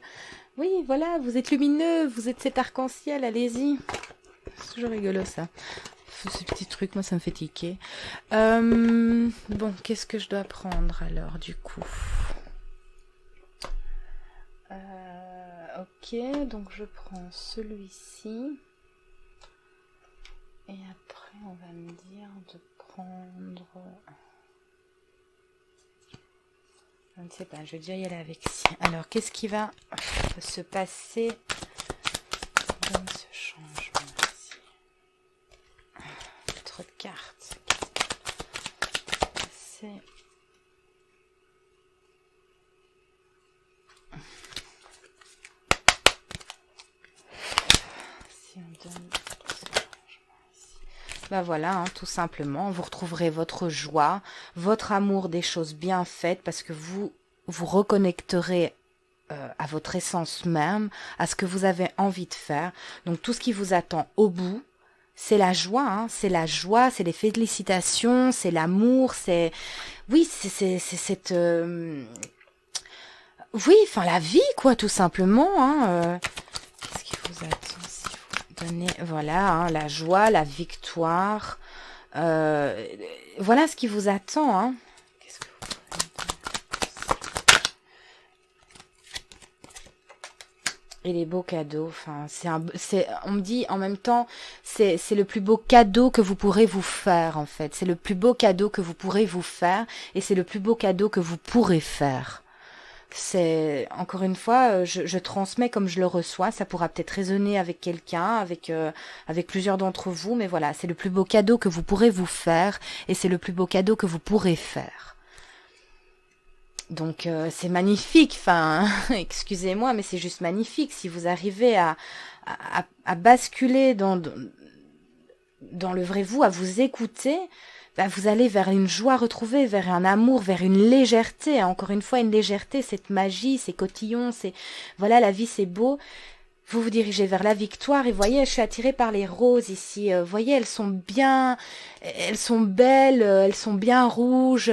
Speaker 1: Oui voilà, vous êtes lumineux, vous êtes cet arc-en-ciel, allez-y. C'est toujours rigolo ça. Ce petit truc, moi ça me fait tiquer. Bon, qu'est-ce que je dois prendre alors du coup? Ok, donc je prends celui-ci. Et après on va me dire de prendre... Je ne sais pas, je vais déjà y aller avec ci. Alors, qu'est-ce qui va se passer dans ce changement ici? Trop de cartes. C'est... Si on donne ce changement ici. Bah voilà, hein, tout simplement, vous retrouverez votre joie, votre amour des choses bien faites parce que vous reconnecterez à votre essence même, à ce que vous avez envie de faire. Donc tout ce qui vous attend au bout, c'est la joie, hein, c'est la joie, c'est les félicitations, c'est l'amour, c'est... Oui, c'est cette... Oui, enfin la vie, quoi, tout simplement. Hein, qu'est-ce qui vous attend si vous donnez... Voilà, hein, la joie, la victoire... voilà ce qui vous attend, hein. Et les beaux cadeaux, enfin, on me dit en même temps, c'est le plus beau cadeau que vous pourrez vous faire, en fait. C'est le plus beau cadeau que vous pourrez vous faire, et c'est le plus beau cadeau que vous pourrez faire. C'est, encore une fois, je transmets comme je le reçois. Ça pourra peut-être résonner avec quelqu'un, avec plusieurs d'entre vous, mais voilà, c'est le plus beau cadeau que vous pourrez vous faire, et c'est le plus beau cadeau que vous pourrez faire. Donc c'est magnifique, enfin, excusez-moi, mais c'est juste magnifique. Si vous arrivez à basculer dans le vrai vous, à vous écouter, bah, vous allez vers une joie retrouvée, vers un amour, vers une légèreté. Encore une fois, une légèreté, cette magie, ces cotillons, voilà, la vie c'est beau. Vous vous dirigez vers la victoire et voyez, je suis attirée par les roses ici. Voyez, elles sont belles, elles sont bien rouges.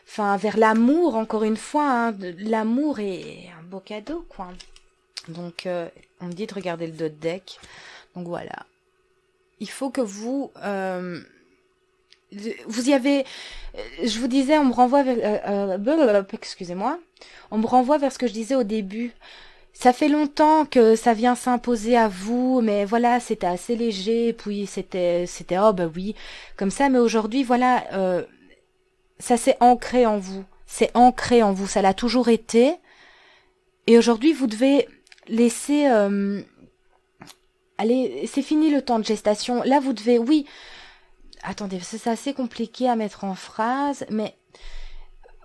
Speaker 1: Enfin, vers l'amour, encore une fois, hein, l'amour est un beau cadeau, quoi. Donc, on me dit de regarder le dos de deck. Donc voilà. Il faut que vous y avez, je vous disais, on me renvoie vers, excusez-moi, on me renvoie vers ce que je disais au début. Ça fait longtemps que ça vient s'imposer à vous, mais voilà, c'était assez léger, puis c'était, oh bah oui, comme ça, mais aujourd'hui, voilà, ça s'est ancré en vous, c'est ancré en vous, ça l'a toujours été, et aujourd'hui, vous devez laisser, allez, c'est fini le temps de gestation, là, vous devez, oui, attendez, c'est assez compliqué à mettre en phrase, mais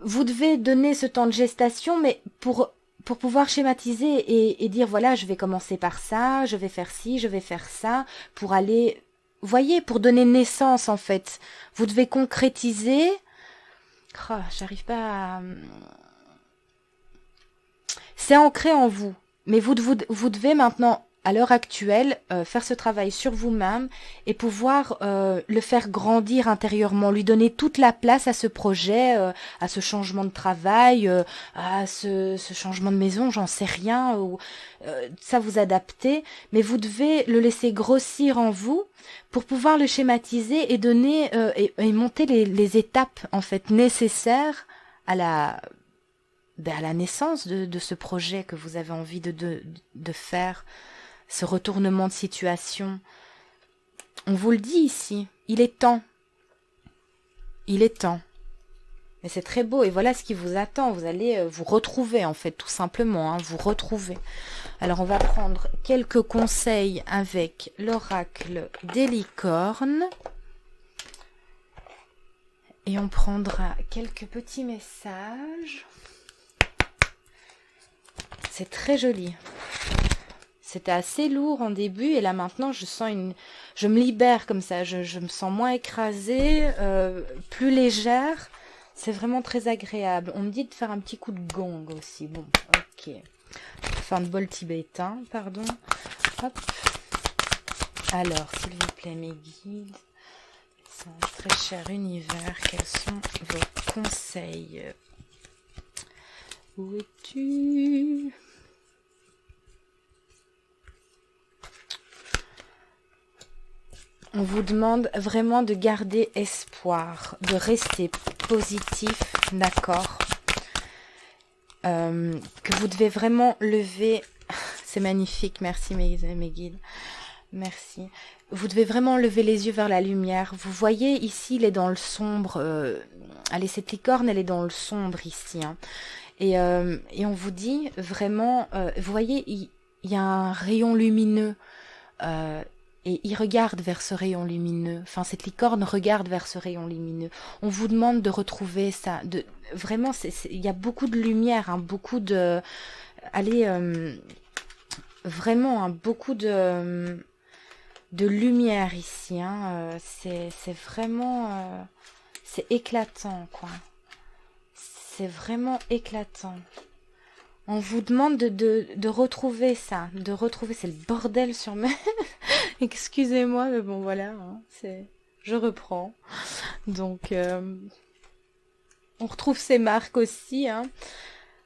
Speaker 1: vous devez donner ce temps de gestation, mais pour pouvoir schématiser et dire, voilà, je vais commencer par ça, je vais faire ci, je vais faire ça, pour aller, voyez, pour donner naissance, en fait. Vous devez concrétiser. Oh, j'arrive pas à... C'est ancré en vous, mais vous devez maintenant, à l'heure actuelle, faire ce travail sur vous-même et pouvoir le faire grandir intérieurement, lui donner toute la place à ce projet, à ce changement de travail, à ce changement de maison, j'en sais rien, ou ça vous adapter, mais vous devez le laisser grossir en vous pour pouvoir le schématiser et donner et monter les étapes en fait nécessaires à la naissance de ce projet que vous avez envie de faire. Ce retournement de situation. On vous le dit ici, il est temps. Il est temps. Et c'est très beau, et voilà ce qui vous attend. Vous allez vous retrouver, en fait, tout simplement, hein, vous retrouver. Alors, on va prendre quelques conseils avec l'oracle des licornes. Et on prendra quelques petits messages. C'est très joli. C'était assez lourd en début et là maintenant je me libère comme ça, je me sens moins écrasée, plus légère. C'est vraiment très agréable. On me dit de faire un petit coup de gong aussi. Bon, ok. Fin de bol tibétain, pardon. Hop. Alors, s'il vous plaît, mes guides, très cher univers, quels sont vos conseils? Où es-tu? On vous demande vraiment de garder espoir, de rester positif, d'accord, que vous devez vraiment lever, c'est magnifique, merci mes guides, merci, vous devez vraiment lever les yeux vers la lumière. Vous voyez ici, il est dans le sombre, allez, cette licorne, elle est dans le sombre ici, hein. Et on vous dit vraiment, vous voyez, il y a un rayon lumineux, et il regarde vers ce rayon lumineux. Enfin, cette licorne regarde vers ce rayon lumineux. On vous demande de retrouver ça. Vraiment, il y a beaucoup de lumière, hein, beaucoup de... Allez, vraiment, hein, beaucoup de lumière ici. Hein, c'est vraiment... c'est éclatant, quoi. C'est vraiment éclatant. On vous demande de retrouver ça, de retrouver, c'est le bordel sur mes... Excusez-moi, mais bon voilà, hein, je reprends. Donc, on retrouve ces marques aussi, hein.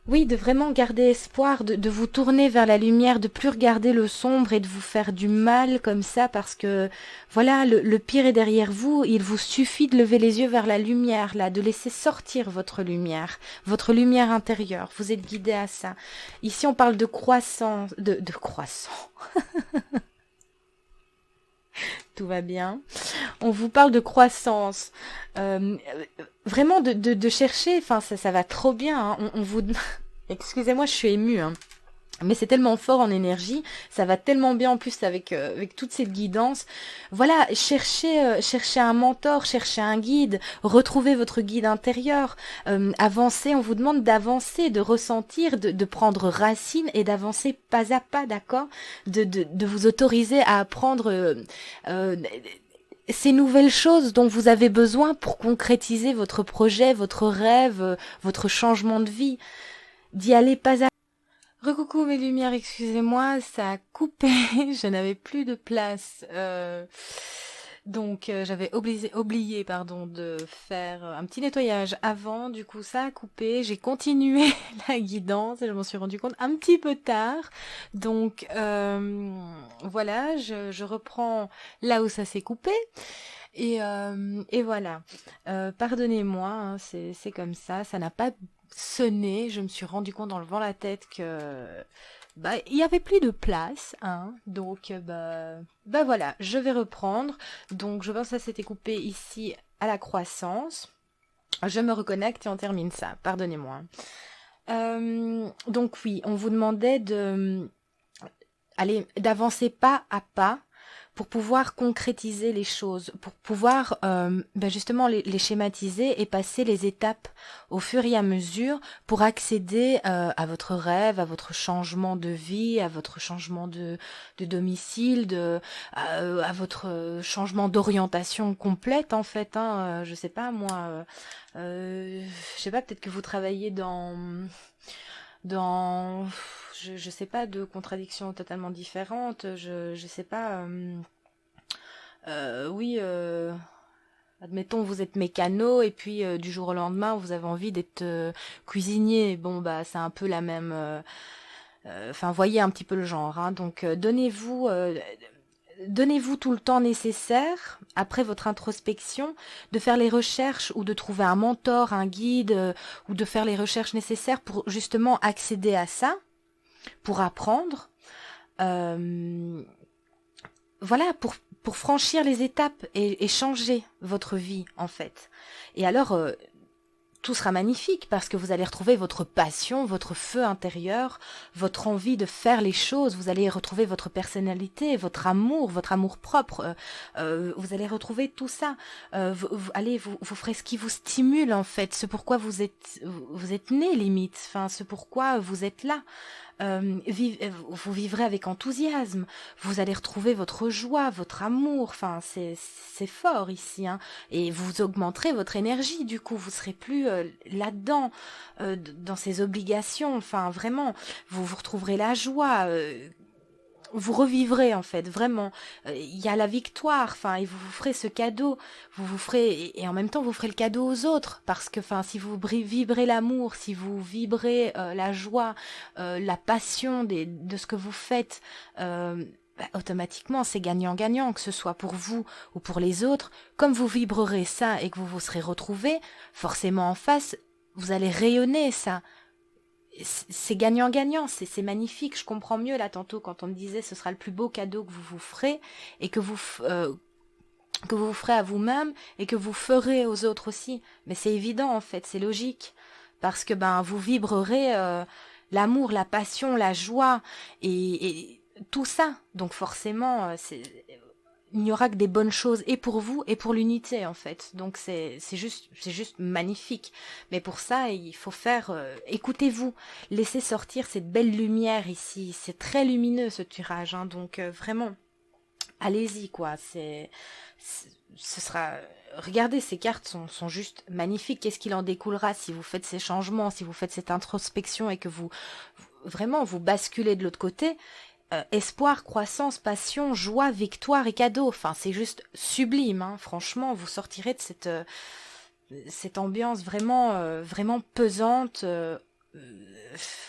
Speaker 1: Oui, de vraiment garder espoir, de vous tourner vers la lumière, de plus regarder le sombre et de vous faire du mal comme ça parce que voilà, le pire est derrière vous. Il vous suffit de lever les yeux vers la lumière, là, de laisser sortir votre lumière intérieure. Vous êtes guidé à ça. Ici, on parle de croissance, de croissance. Tout va bien. On vous parle de croissance. Vraiment de chercher, enfin, ça va trop bien, hein. On vous... Excusez-moi, je suis émue, hein. Mais c'est tellement fort en énergie, ça va tellement bien en plus avec toute cette guidance. Voilà, cherchez un mentor, cherchez un guide, retrouvez votre guide intérieur, avancez, on vous demande d'avancer, de ressentir, de prendre racine et d'avancer pas à pas, d'accord, de vous autoriser à apprendre euh, ces nouvelles choses dont vous avez besoin pour concrétiser votre projet, votre rêve, votre changement de vie, d'y aller pas à... Recoucou mes lumières, excusez-moi, ça a coupé, je n'avais plus de place. Donc j'avais oublié pardon, de faire un petit nettoyage avant, du coup ça a coupé, j'ai continué la guidance et je m'en suis rendu compte un petit peu tard. Donc voilà, je reprends là où ça s'est coupé. Et voilà. Pardonnez-moi, hein, c'est comme ça n'a pas sonné. Je me suis rendu compte en levant la tête que bah il y avait plus de place, hein. Donc bah voilà, je vais reprendre. Donc je pense que ça s'était coupé ici à la croissance. Je me reconnecte et on termine ça. Pardonnez-moi. Donc oui, on vous demandait d'avancer pas à pas pour pouvoir concrétiser les choses, pour pouvoir justement les schématiser et passer les étapes au fur et à mesure pour accéder à votre rêve, à votre changement de vie, à votre changement de domicile, à votre changement d'orientation complète en fait. Hein, je sais pas moi, je sais pas, peut-être que vous travaillez dans je sais pas, deux contradictions totalement différentes. Je sais pas. Oui, admettons vous êtes mécano et puis du jour au lendemain vous avez envie d'être cuisinier. Bon bah c'est un peu la même. Enfin voyez un petit peu le genre. Hein. Donc donnez-vous tout le temps nécessaire, après votre introspection, de faire les recherches ou de trouver un mentor, un guide, ou de faire les recherches nécessaires pour justement accéder à ça, pour apprendre. Euh, voilà, pour franchir les étapes et changer votre vie, en fait. Et alors, tout sera magnifique parce que vous allez retrouver votre passion, votre feu intérieur, votre envie de faire les choses. Vous allez retrouver votre personnalité, votre amour propre. Vous allez retrouver tout ça. Vous ferez ce qui vous stimule en fait, ce pourquoi vous êtes né limite. Enfin, ce pourquoi vous êtes là. Vous vivrez avec enthousiasme. Vous allez retrouver votre joie, votre amour. Enfin, c'est fort ici, hein. Et vous augmenterez votre énergie. Du coup, vous serez plus là-dedans, dans ces obligations. Enfin, vraiment, vous retrouverez la joie. Vous revivrez en fait, vraiment. Il y a la victoire. Enfin, et vous ferez ce cadeau. Vous ferez et en même temps vous ferez le cadeau aux autres parce que, enfin, si vous vibrez l'amour, si vous vibrez la joie, la passion de ce que vous faites. Automatiquement, c'est gagnant-gagnant, que ce soit pour vous ou pour les autres. Comme vous vibrerez ça et que vous vous serez retrouvés, forcément en face, vous allez rayonner ça. C'est gagnant-gagnant, c'est magnifique. Je comprends mieux là tantôt quand on me disait ce sera le plus beau cadeau que vous vous ferez et que vous ferez à vous-même et que vous ferez aux autres aussi. Mais c'est évident en fait, c'est logique parce que vous vibrerez l'amour, la passion, la joie et tout ça. Donc forcément, il n'y aura que des bonnes choses et pour vous et pour l'unité en fait. Donc c'est juste magnifique. Mais pour ça, il faut faire écoutez-vous, laissez sortir cette belle lumière ici. C'est très lumineux ce tirage, hein, donc vraiment allez-y quoi. Ce sera regardez, ces cartes sont juste magnifiques. Qu'est-ce qu'il en découlera si vous faites ces changements, si vous faites cette introspection et que vous vraiment vous basculez de l'autre côté. Espoir, croissance, passion, joie, victoire et cadeau. Enfin, c'est juste sublime. Hein. Franchement, vous sortirez de cette ambiance vraiment, vraiment pesante,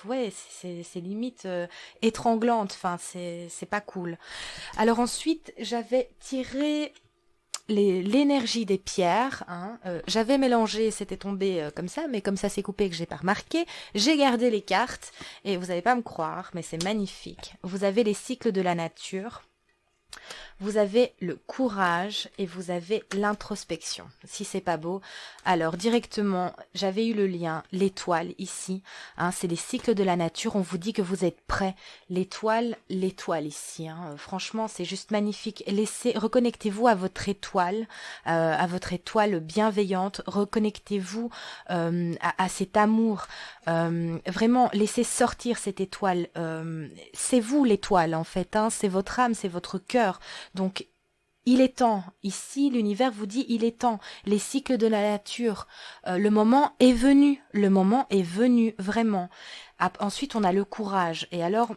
Speaker 1: ouais, c'est limite étranglante. Enfin, c'est pas cool. Alors ensuite, j'avais tiré l'énergie des pierres, hein, j'avais mélangé, c'était tombé comme ça, mais comme ça s'est coupé que j'ai pas remarqué, j'ai gardé les cartes, et vous n'allez pas me croire, mais c'est magnifique. Vous avez les cycles de la nature, vous avez le courage et vous avez l'introspection. Si c'est pas beau, alors directement, j'avais eu le lien, l'étoile ici, hein, c'est les cycles de la nature, on vous dit que vous êtes prêts. L'étoile ici, hein, franchement, c'est juste magnifique. Reconnectez-vous à votre étoile bienveillante, reconnectez-vous à cet amour. Vraiment, laissez sortir cette étoile. C'est vous l'étoile en fait, hein, c'est votre âme, c'est votre cœur. Donc, il est temps. Ici, l'univers vous dit, il est temps. Les cycles de la nature. Le moment est venu. Le moment est venu, vraiment. Ensuite, on a le courage. Et alors,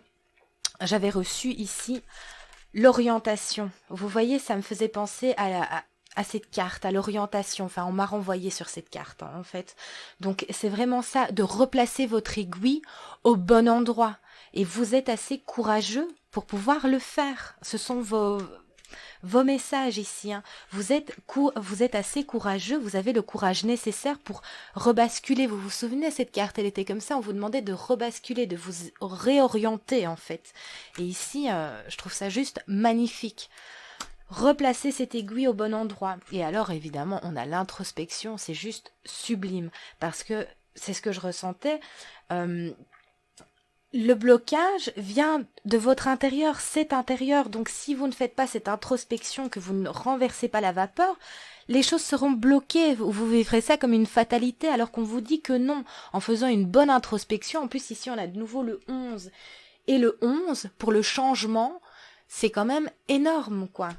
Speaker 1: j'avais reçu ici l'orientation. Vous voyez, ça me faisait penser à cette carte, à l'orientation. Enfin, on m'a renvoyé sur cette carte, hein, en fait. Donc, c'est vraiment ça, de replacer votre aiguille au bon endroit. Et vous êtes assez courageux pour pouvoir le faire. Ce sont vos messages ici, hein. Vous êtes assez courageux, vous avez le courage nécessaire pour rebasculer. Vous vous souvenez, cette carte, elle était comme ça, on vous demandait de rebasculer, de vous réorienter en fait. Et ici, je trouve ça juste magnifique. Replacer cette aiguille au bon endroit. Et alors, évidemment, on a l'introspection, c'est juste sublime, parce que c'est ce que je ressentais. Le blocage vient de votre intérieur, c'est intérieur. Donc si vous ne faites pas cette introspection, que vous ne renversez pas la vapeur, les choses seront bloquées. Vous vivrez ça comme une fatalité alors qu'on vous dit que non. En faisant une bonne introspection, en plus ici on a de nouveau le 11. Et le 11, pour le changement, c'est quand même énorme, quoi.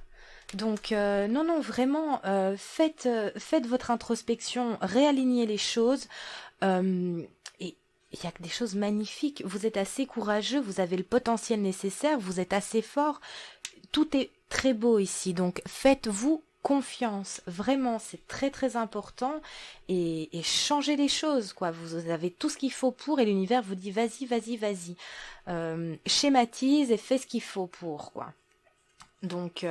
Speaker 1: Donc non, vraiment, faites votre introspection, réalignez les choses. Et il y a que des choses magnifiques. Vous êtes assez courageux, vous avez le potentiel nécessaire, vous êtes assez fort. Tout est très beau ici, donc faites-vous confiance. Vraiment, c'est très très important. Et changez les choses, quoi. Vous avez tout ce qu'il faut pour, et l'univers vous dit vas-y. Schématise et fais ce qu'il faut pour, quoi. Donc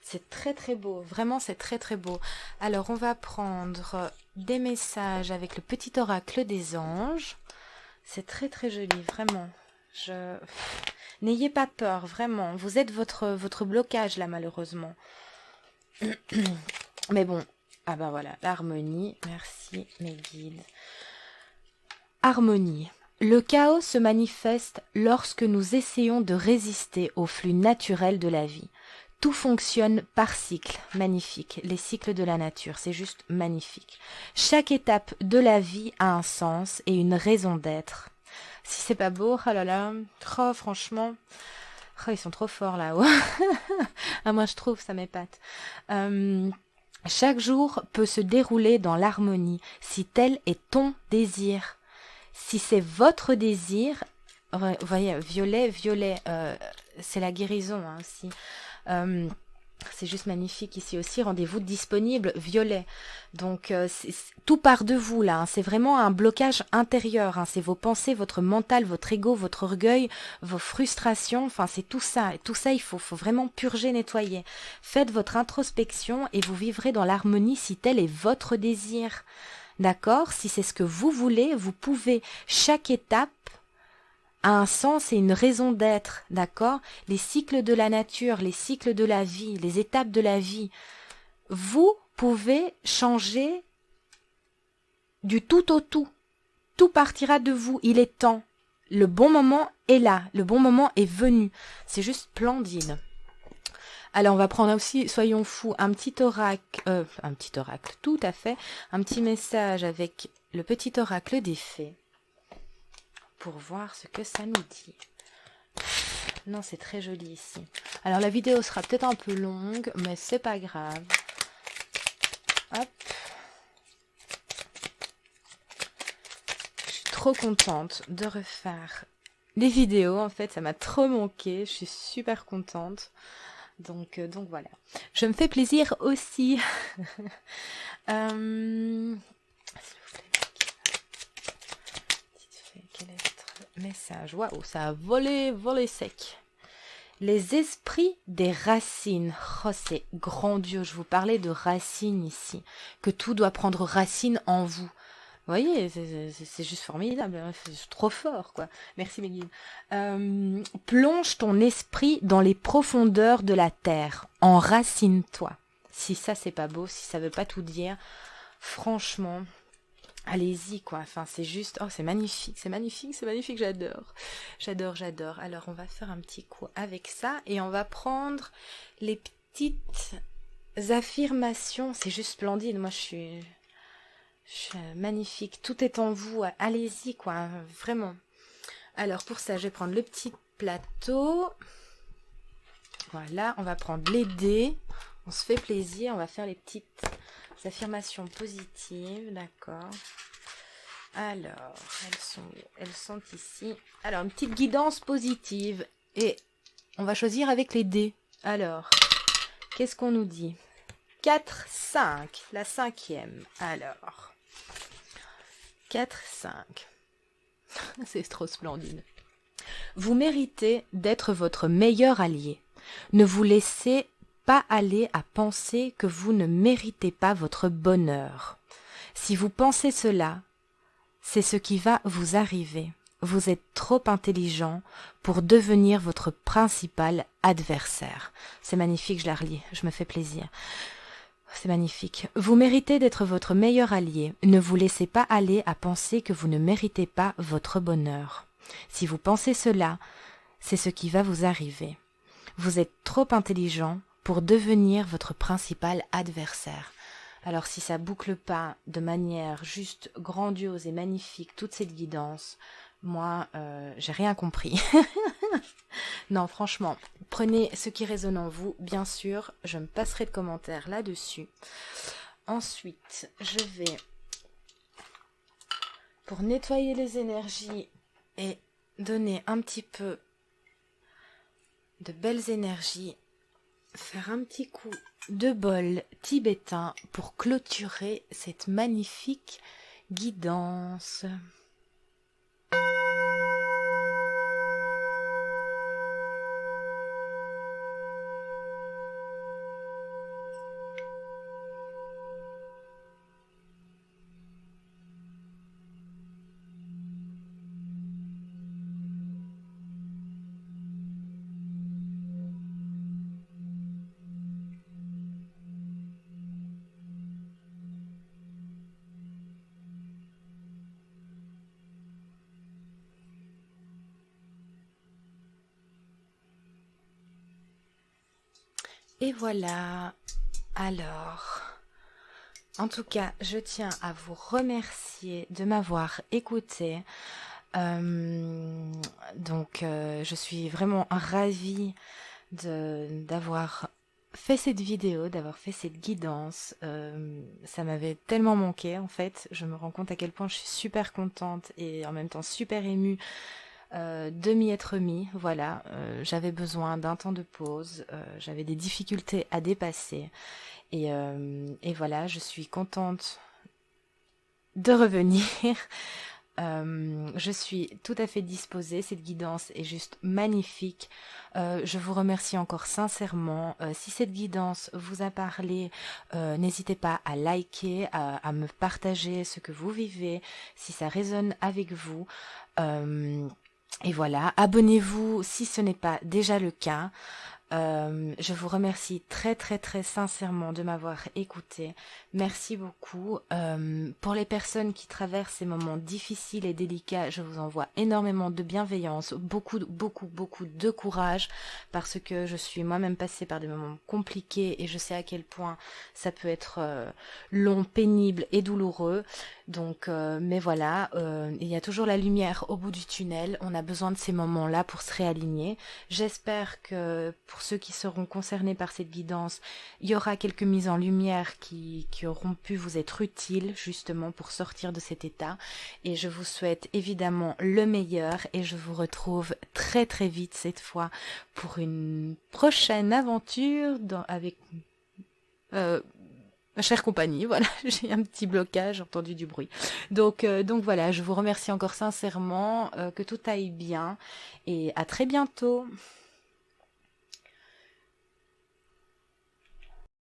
Speaker 1: c'est très très beau, vraiment c'est très très beau. Alors on va prendre des messages avec le petit oracle des anges. C'est très très joli, vraiment. N'ayez pas peur, vraiment. Vous êtes votre blocage là, malheureusement. Mais bon, ah ben voilà, l'harmonie. Merci mes guides. Harmonie. Le chaos se manifeste lorsque nous essayons de résister au flux naturel de la vie. Tout fonctionne par cycle, magnifique, les cycles de la nature, c'est juste magnifique. Chaque étape de la vie a un sens et une raison d'être. Si c'est pas beau, oh là là, oh franchement, oh, ils sont trop forts là-haut. Ah, moi je trouve, ça m'épate. Chaque jour peut se dérouler dans l'harmonie, si tel est ton désir. Si c'est votre désir, vous voyez, violet, c'est la guérison hein, aussi. C'est juste magnifique ici aussi, rendez-vous disponible, violet. Donc tout part de vous là, hein. C'est vraiment un blocage intérieur, hein. C'est vos pensées, votre mental, votre ego, votre orgueil, vos frustrations, enfin c'est tout ça. Et tout ça, il faut vraiment purger, nettoyer. Faites votre introspection et vous vivrez dans l'harmonie si tel est votre désir. D'accord? Si c'est ce que vous voulez, vous pouvez. Chaque étape a un sens et une raison d'être, d'accord? Les cycles de la nature, les cycles de la vie, les étapes de la vie. Vous pouvez changer du tout au tout. Tout partira de vous, il est temps. Le bon moment est là, le bon moment est venu. C'est juste splendide. Alors on va prendre aussi, soyons fous, un petit oracle, tout à fait, un petit message avec le petit oracle des fées. Pour voir ce que ça nous dit. Non, c'est très joli ici. Alors la vidéo sera peut-être un peu longue, mais c'est pas grave. Hop. Je suis trop contente de refaire les vidéos. En fait, ça m'a trop manqué. Je suis super contente. Donc voilà. Je me fais plaisir aussi. message. Waouh, ça a volé sec. Les esprits des racines. Oh, c'est grandiose. Je vous parlais de racines ici. Que tout doit prendre racine en vous. Vous voyez, c'est juste formidable. C'est trop fort, quoi. Merci, Meguine. Plonge ton esprit dans les profondeurs de la terre. Enracine-toi. Si ça, c'est pas beau, si ça veut pas tout dire, franchement, allez-y, quoi. Enfin, c'est juste... Oh, c'est magnifique, j'adore. Alors, on va faire un petit coup avec ça et on va prendre les petites affirmations. C'est juste splendide. Moi, je suis magnifique. Tout est en vous. Allez-y, quoi. Vraiment. Alors, pour ça, je vais prendre le petit plateau. Voilà, on va prendre les dés. On se fait plaisir. On va faire les petites affirmations positives. D'accord. Alors, elles sont ici. Alors, une petite guidance positive. Et on va choisir avec les dés. Alors, qu'est-ce qu'on nous dit? 4, 5. La 5e. Alors, 4, 5. C'est trop splendide. Vous méritez d'être votre meilleur allié. Ne vous laissez pas aller à penser que vous ne méritez pas votre bonheur. Si vous pensez cela, c'est ce qui va vous arriver. Vous êtes trop intelligent pour devenir votre principal adversaire. C'est magnifique, je la relis, je me fais plaisir. C'est magnifique. Vous méritez d'être votre meilleur allié. Ne vous laissez pas aller à penser que vous ne méritez pas votre bonheur. Si vous pensez cela, c'est ce qui va vous arriver. Vous êtes trop intelligent pour devenir votre principal adversaire. Alors si ça boucle pas de manière juste grandiose et magnifique toute cette guidance, moi j'ai rien compris. Non, franchement, prenez ce qui résonne en vous, bien sûr, je me passerai de commentaires là-dessus. Ensuite, je vais, pour nettoyer les énergies et donner un petit peu de belles énergies, faire un petit coup de bol tibétain pour clôturer cette magnifique guidance. Et voilà, alors, en tout cas, je tiens à vous remercier de m'avoir écouté. Je suis vraiment ravie d'avoir fait cette vidéo, d'avoir fait cette guidance. Ça m'avait tellement manqué, en fait. Je me rends compte à quel point je suis super contente et en même temps super émue de m'y être mis. Voilà, j'avais besoin d'un temps de pause, j'avais des difficultés à dépasser et voilà, je suis contente de revenir. Je suis tout à fait disposée, cette guidance est juste magnifique. Je vous remercie encore sincèrement. Si cette guidance vous a parlé, n'hésitez pas à liker, à me partager ce que vous vivez, si ça résonne avec vous. Et voilà, abonnez-vous si ce n'est pas déjà le cas. Je vous remercie très très très sincèrement de m'avoir écouté. Merci beaucoup. Pour les personnes qui traversent ces moments difficiles et délicats, je vous envoie énormément de bienveillance, beaucoup de courage, parce que je suis moi-même passée par des moments compliqués et je sais à quel point ça peut être long, pénible et douloureux. Donc, mais voilà, il y a toujours la lumière au bout du tunnel. On a besoin de ces moments-là pour se réaligner. J'espère que pour ceux qui seront concernés par cette guidance, il y aura quelques mises en lumière qui auront pu vous être utiles justement pour sortir de cet état. Et je vous souhaite évidemment le meilleur et je vous retrouve très très vite cette fois pour une prochaine aventure avec Ma chère compagnie, voilà, j'ai un petit blocage, j'ai entendu du bruit. Donc voilà, je vous remercie encore sincèrement, que tout aille bien et à très bientôt.